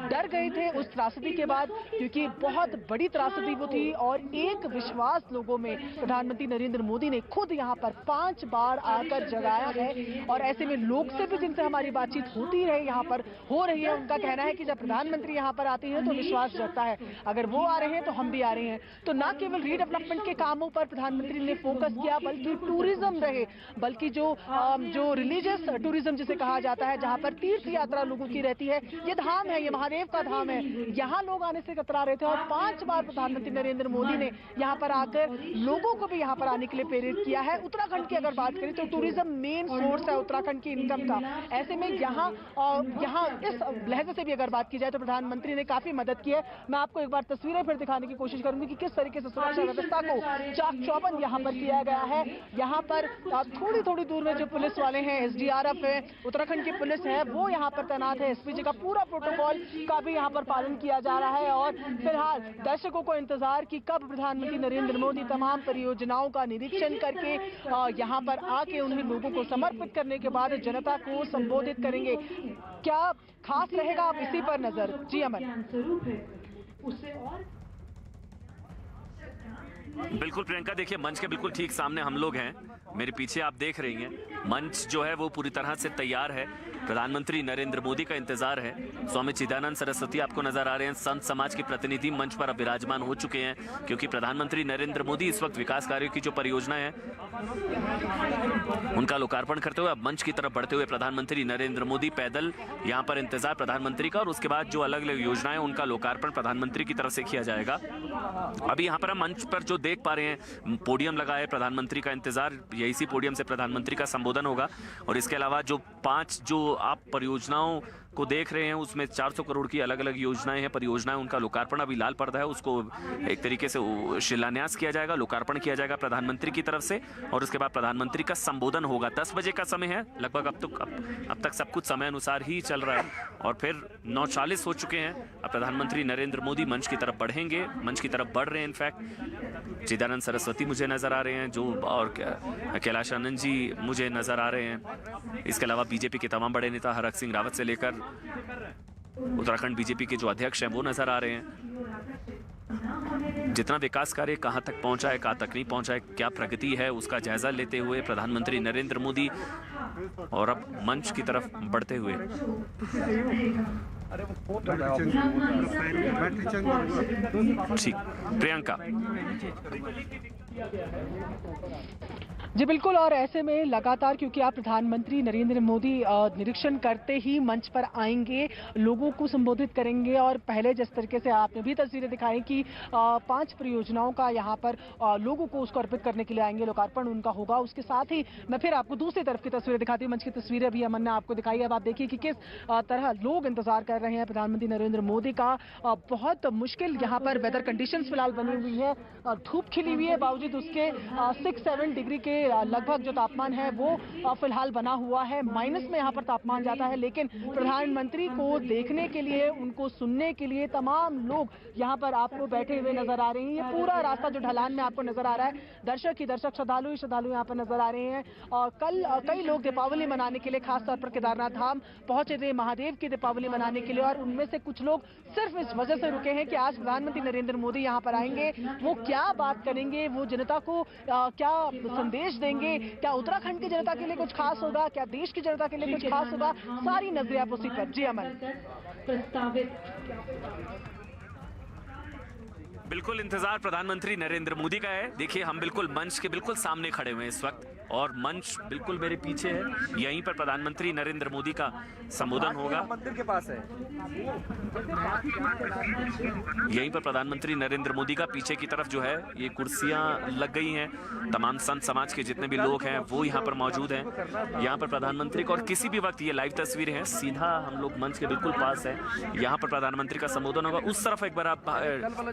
Speaker 2: डर गए थे उस त्रासदी के बाद, क्योंकि बहुत बड़ी त्रासदी वो थी। और एक विश्वास लोगों में प्रधानमंत्री नरेंद्र मोदी ने खुद यहाँ पर 5 बार आकर जगाया है। और ऐसे में लोग से भी जिनसे हमारी बातचीत होती रही, यहाँ पर हो रही है, उनका कहना है कि जब प्रधानमंत्री यहाँ पर आते हैं तो विश्वास जगता है, अगर वो आ रहे हैं तो हम भी आ रहे हैं। तो ना केवल रीडेवलपमेंट के कामों पर प्रधानमंत्री ने फोकस किया, बल्कि टूरिज्म रहे, बल्कि जो रिलीजियस टूरिज्म जिसे कहा जाता है, जहाँ पर तीर्थ यात्रा लोगों की रहती है, ये धाम है, ये महादेव का धाम है, यहाँ लोग आने से कतरा रहे थे। और 5 बार प्रधानमंत्री नरेंद्र मोदी ने यहाँ पर आकर लोगों को भी यहाँ पर आने के लिए प्रेरित किया है। उत्तराखंड की अगर बात करें तो टूरिज्म मेन सोर्स है उत्तराखंड की इनकम का। ऐसे में यहाँ इस लहजे से भी अगर बात की जाए तो प्रधानमंत्री ने काफी मदद की है। मैं आपको एक बार तस्वीरें फिर दिखाने की कोशिश करूंगी कि किस तरीके से सुरक्षा व्यवस्था को चाक चौबंद यहाँ पर किया गया है। यहाँ पर थोड़ी दूर में जो पुलिस वाले हैं, SDRF है, उत्तराखंड की पुलिस है, वो यहाँ पर तैनात है। SPG का पूरा प्रोटोकॉल का भी यहाँ पर पालन किया जा रहा है। और फिलहाल दर्शकों को इंतजार कि कब प्रधानमंत्री नरेंद्र मोदी तमाम परियोजनाओं का निरीक्षण करके यहाँ पर आके उन्हें लोगों को समर्पित करने के बाद जनता को संबोधित करेंगे। क्या खास रहेगा, आप इसी पर नजर। जी अमन।
Speaker 6: बिल्कुल प्रियंका, देखिए मंच के बिल्कुल ठीक सामने हम लोग हैं, मेरे पीछे आप देख रही हैं। मंच जो है वो पूरी तरह से तैयार है, प्रधानमंत्री नरेंद्र मोदी का इंतजार है। स्वामी चिदानंद सरस्वती आपको नजर आ रहे हैं, संत समाज के प्रतिनिधि मंच पर अब विराजमान हो चुके हैं, क्योंकि प्रधानमंत्री नरेंद्र मोदी इस वक्त विकास कार्यों की जो परियोजनाएं हैं उनका लोकार्पण करते हुए अब मंच की तरफ बढ़ते हुए प्रधानमंत्री नरेंद्र मोदी पैदल यहाँ पर इंतजार प्रधानमंत्री का, और उसके बाद जो अलग अलग योजनाएं उनका लोकार्पण प्रधानमंत्री की तरफ से किया जाएगा। अभी यहाँ पर हम मंच पर जो देख पा रहे हैं, पोडियम लगा है, प्रधानमंत्री का इंतजार, इसी पोडियम से प्रधानमंत्री का संबोधन होगा। और इसके अलावा जो 5 जो आप परियोजनाओं को देख रहे हैं उसमें 400 करोड़ की अलग अलग योजनाएं हैं, परियोजनाएं, उनका लोकार्पण अभी लाल पर्दा है, उसको एक तरीके से शिलान्यास किया जाएगा, लोकार्पण किया जाएगा प्रधानमंत्री की तरफ से। और उसके बाद प्रधानमंत्री का संबोधन होगा। 10 बजे का समय है लगभग, अब तक सब कुछ समय अनुसार ही चल रहा है। और फिर 9:40 हो चुके हैं, अब प्रधानमंत्री नरेंद्र मोदी मंच की तरफ बढ़ेंगे, मंच की तरफ बढ़ रहे हैं। इनफैक्ट चिदानंद सरस्वती मुझे नजर आ रहे हैं, जो और कैलाश आनंद जी मुझे नजर आ रहे हैं। इसके अलावा बीजेपी के तमाम बड़े नेता हरक सिंह रावत से लेकर उत्तराखंड बीजेपी के जो अध्यक्ष हैं वो नजर आ रहे हैं। जितना विकास कार्य कहां तक पहुंचा है, कहां तक नहीं पहुंचा है, क्या प्रगति है, उसका जायजा लेते हुए प्रधानमंत्री नरेंद्र मोदी और अब मंच की तरफ बढ़ते हुए ठीक प्रियंका।
Speaker 2: जी बिल्कुल। और ऐसे में लगातार, क्योंकि आप प्रधानमंत्री नरेंद्र मोदी निरीक्षण करते ही मंच पर आएंगे, लोगों को संबोधित करेंगे। और पहले जिस तरीके से आपने भी तस्वीरें दिखाई कि 5 परियोजनाओं का यहाँ पर लोगों को उसको अर्पित करने के लिए आएंगे, लोकार्पण उनका होगा। उसके साथ ही मैं फिर आपको दूसरी तरफ की तस्वीरें दिखाती हूँ। मंच की तस्वीरें अभी अमन ने आपको दिखाई। अब आप देखिए कि किस तरह लोग इंतजार कर रहे हैं प्रधानमंत्री नरेंद्र मोदी का। बहुत मुश्किल यहाँ पर वेदर कंडीशंस फिलहाल बनी हुई है, धूप खिली हुई है, बावजूद उसके 6-7 डिग्री के लगभग जो तापमान है वो फिलहाल बना हुआ है। माइनस में यहाँ पर तापमान जाता है, लेकिन प्रधानमंत्री को देखने के लिए, उनको सुनने के लिए तमाम लोग यहाँ पर आपको बैठे हुए नजर आ रहे हैं। ये पूरा रास्ता जो ढलान में आपको नजर आ रहा है, दर्शक ही दर्शक, श्रद्धालु यहाँ पर नजर आ रहे हैं। और कल कई लोग दीपावली मनाने के लिए खासतौर पर केदारनाथ धाम पहुंचे थे महादेव की दीपावली मनाने के लिए। और उनमें से कुछ लोग सिर्फ इस वजह से रुके हैं कि आज प्रधानमंत्री नरेंद्र मोदी यहाँ पर आएंगे, वो क्या बात करेंगे, वो जनता को क्या संदेश देंगे, क्या उत्तराखंड की जनता के लिए कुछ खास होगा, क्या देश की जनता के लिए कुछ खास होगा, सारी नजरें आप उसी पर। जी अमन।
Speaker 7: प्रस्तावित
Speaker 6: बिल्कुल इंतजार प्रधानमंत्री नरेंद्र मोदी का है। देखिए हम बिल्कुल मंच के बिल्कुल सामने खड़े हुए हैं इस वक्त, और मंच बिल्कुल मेरे पीछे है। यहीं पर प्रधानमंत्री नरेंद्र मोदी का संबोधन होगा।
Speaker 8: मंदिर के पास है।
Speaker 6: यहीं पर प्रधानमंत्री नरेंद्र मोदी का पीछे की तरफ जो है ये कुर्सियां लग गई हैं। तमाम संत समाज के जितने भी लोग हैं वो यहाँ पर मौजूद हैं। यहाँ पर प्रधानमंत्री को, और किसी भी वक्त ये लाइव तस्वीरें हैं, सीधा हम लोग मंच के बिल्कुल पास है। यहाँ पर प्रधानमंत्री का संबोधन होगा। उस तरफ एक बार आप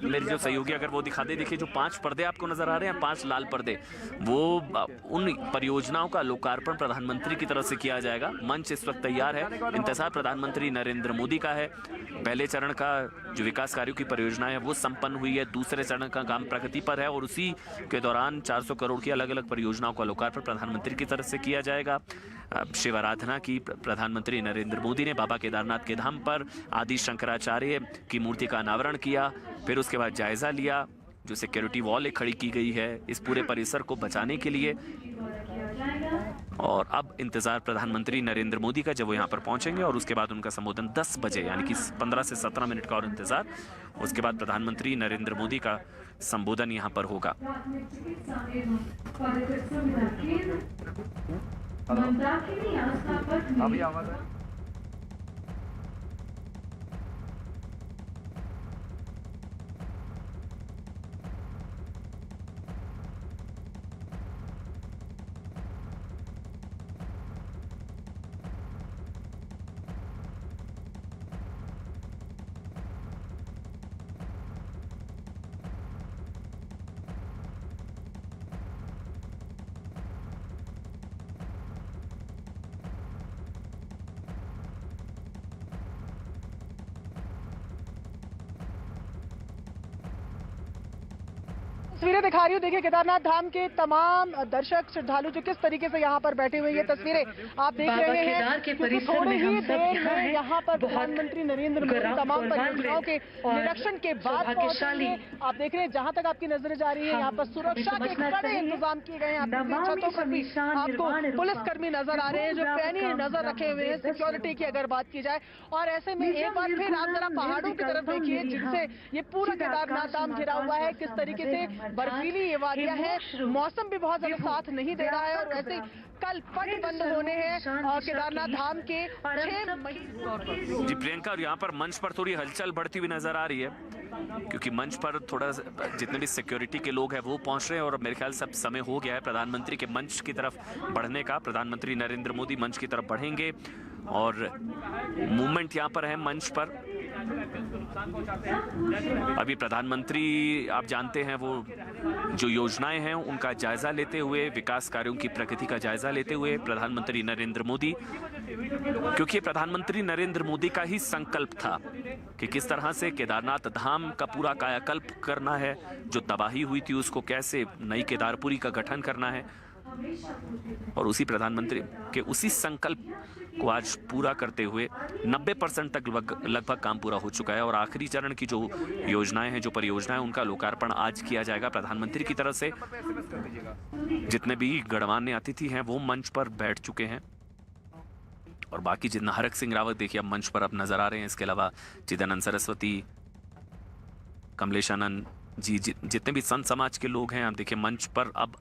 Speaker 6: मेरे जो सहयोगी अगर वो दिखा दे, देखिए जो 5 पर्दे आपको नजर आ रहे हैं, 5 लाल पर्दे, वो उन परियोजनाओं का लोकार्पण प्रधानमंत्री की तरफ से किया जाएगा। मंच इस वक्त तैयार है। इंतजार प्रधानमंत्री नरेंद्र मोदी का है। पहले चरण का जो विकास कार्यों की परियोजना है वो संपन्न हुई है। दूसरे चरण का काम प्रगति पर है और उसी के दौरान 400 करोड़ की अलग अलग परियोजनाओं का लोकार्पण प्रधानमंत्री की तरफ से किया जाएगा। शिव आराधना की प्रधानमंत्री नरेंद्र मोदी ने बाबा केदारनाथ के धाम पर आदि शंकराचार्य की मूर्ति का अनावरण किया। फिर उसके बाद जायजा लिया जो सिक्योरिटी वॉल खड़ी की गई है इस पूरे परिसर को बचाने के लिए। और अब इंतजार प्रधानमंत्री नरेंद्र मोदी का, जब वो यहाँ पर पहुंचेंगे और उसके बाद उनका संबोधन 10 बजे यानी कि 15 से 17 मिनट का और इंतजार। उसके बाद प्रधानमंत्री नरेंद्र मोदी का संबोधन यहाँ पर होगा।
Speaker 10: अभी आवाज है।
Speaker 2: तस्वीरें दिखा रही हूँ। देखिए केदारनाथ धाम के तमाम दर्शक श्रद्धालु जो किस तरीके से यहाँ पर बैठे हुए, ये तस्वीरें आप देख रहे हैं। क्योंकि थोड़ी ही देर में यहाँ पर प्रधानमंत्री नरेंद्र मोदी तमाम परियोजनाओं के निरीक्षण के बाद पहुंचेंगे। आप देख रहे हैं जहाँ तक आपकी नजरें जा रही है यहाँ पर सुरक्षा के कड़े इंतजाम किए गए हैं। छतों पर भी आपको पुलिसकर्मी नजर आ रहे हैं जो पैनी नजर रखे हुए हैं सिक्योरिटी की अगर बात की जाए। और ऐसे में एक बार फिर आप जरा पहाड़ों की तरफ देखिए जिनसे ये पूरा केदारनाथ धाम घिरा हुआ है। किस तरीके से बर्फीली ये वादियां हैं। मौसम भी बहुत ज्यादा साथ नहीं दे रहा है और वैसे कल पट बंद होने हैं केदारनाथ धाम के 6 मई।
Speaker 6: जी प्रियंका, और यहाँ पर मंच पर थोड़ी हलचल बढ़ती हुई नजर आ रही है क्योंकि मंच पर थोड़ा जितने भी सिक्योरिटी के लोग हैं वो पहुंच रहे हैं और मेरे ख्याल से अब समय हो गया है प्रधानमंत्री के मंच की तरफ बढ़ने का। प्रधानमंत्री नरेंद्र मोदी मंच की तरफ बढ़ेंगे और मूवमेंट यहाँ पर है मंच पर। अभी प्रधानमंत्री आप जानते हैं वो जो योजनाएं हैं उनका जायजा लेते हुए, विकास कार्यों की प्रगति का जायजा लेते हुए प्रधानमंत्री नरेंद्र मोदी, क्योंकि प्रधानमंत्री नरेंद्र मोदी का ही संकल्प था कि किस तरह से केदारनाथ धाम का पूरा कायाकल्प करना है, जो तबाही हुई थी उसको कैसे नई केदारपुरी का गठन करना है। और उसी प्रधानमंत्री के उसी संकल्प को आज पूरा करते हुए 90% तक लगभग काम पूरा हो चुका है और आखिरी चरण की जो योजनाएं हैं, जो परियोजनाएं, उनका लोकार्पण आज किया जाएगा प्रधानमंत्री की तरफ से। जितने भी गणमान्य अतिथि हैं वो मंच पर बैठ चुके हैं और बाकी जितना हरक सिंह रावत देखिए अब मंच पर अब नजर आ रहे हैं। इसके अलावा चिदानंद सरस्वती, कमलेशानंद जी, जितने भी संत समाज के लोग हैं आप देखिए मंच पर अब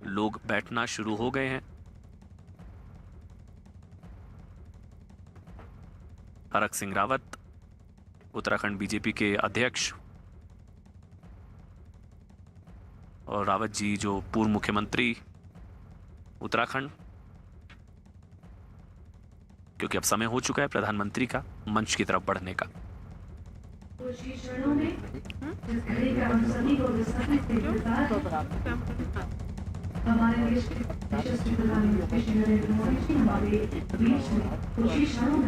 Speaker 6: लोग बैठना शुरू हो गए हैं। हरक सिंह रावत उत्तराखंड बीजेपी के अध्यक्ष और रावत जी जो पूर्व मुख्यमंत्री उत्तराखंड, क्योंकि अब समय हो चुका है प्रधानमंत्री का मंच की तरफ बढ़ने का।
Speaker 7: हमारे देश के यशस्वी प्रधानमंत्री श्री नरेंद्र मोदी जी हमारे बीच में कुछ ही क्षणों में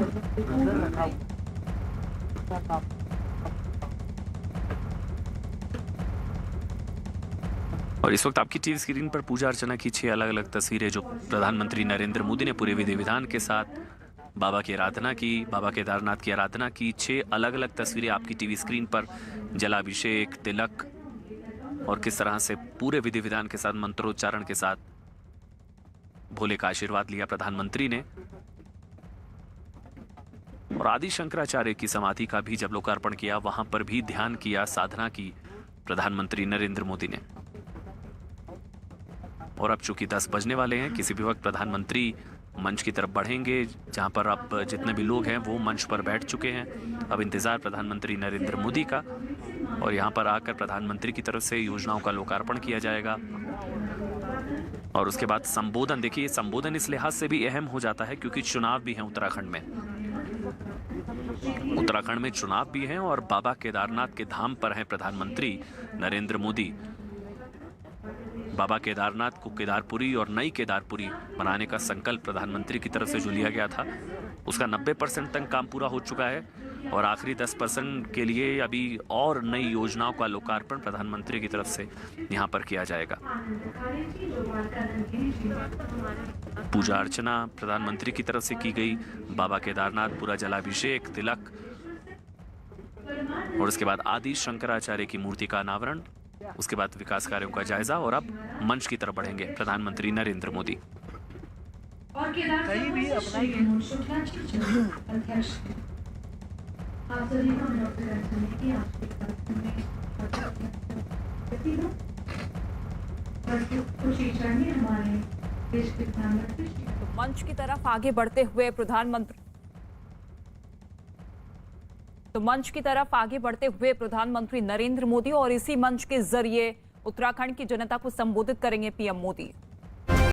Speaker 6: और इस वक्त आपकी टीवी स्क्रीन पर पूजा अर्चना की 6 अलग अलग तस्वीरें जो प्रधानमंत्री नरेंद्र मोदी ने पूरे विधि विधान के साथ बाबा की आराधना की, बाबा केदारनाथ की आराधना की। 6 अलग अलग तस्वीरें आपकी टीवी स्क्रीन पर, जलाभिषेक, तिलक और किस तरह से पूरे विधि विधान के साथ मंत्रोच्चारण के साथ भोले का आशीर्वाद लिया प्रधानमंत्री ने। और आदि शंकराचार्य की समाधि का भी जब लोकार्पण किया वहां पर भी ध्यान किया, साधना की प्रधानमंत्री नरेंद्र मोदी ने। और अब चूंकि 10 बजने वाले हैं, किसी भी वक्त प्रधानमंत्री मंच की तरफ बढ़ेंगे, जहां पर अब जितने भी लोग हैं वो मंच पर बैठ चुके हैं। अब इंतजार प्रधानमंत्री नरेंद्र मोदी का, और यहां पर आकर प्रधानमंत्री की तरफ से योजनाओं का लोकार्पण किया जाएगा और उसके बाद संबोधन। देखिए, संबोधन इस लिहाज से भी अहम हो जाता है क्योंकि चुनाव भी है उत्तराखंड में। उत्तराखंड में चुनाव भी हैं और बाबा केदारनाथ के धाम पर हैं प्रधानमंत्री नरेंद्र मोदी। बाबा केदारनाथ को केदारपुरी और नई केदारपुरी बनाने का संकल्प प्रधानमंत्री की तरफ से जो लिया गया था, उसका 90% तक काम पूरा हो चुका है और आखिरी 10% के लिए अभी और नई योजनाओं का लोकार्पण प्रधानमंत्री की तरफ से यहां पर किया जाएगा। पूजा अर्चना प्रधानमंत्री की तरफ से की गई, बाबा केदारनाथ पूरा जलाभिषेक, तिलक और उसके बाद आदि शंकराचार्य की मूर्ति का अनावरण, उसके बाद विकास कार्यों का जायजा और अब मंच की तरफ बढ़ेंगे प्रधानमंत्री नरेंद्र मोदी।
Speaker 5: मंच की तरफ आगे बढ़ते हुए प्रधानमंत्री प्रधानमंत्री नरेंद्र मोदी और इसी मंच के जरिए उत्तराखंड की जनता को संबोधित करेंगे पीएम मोदी।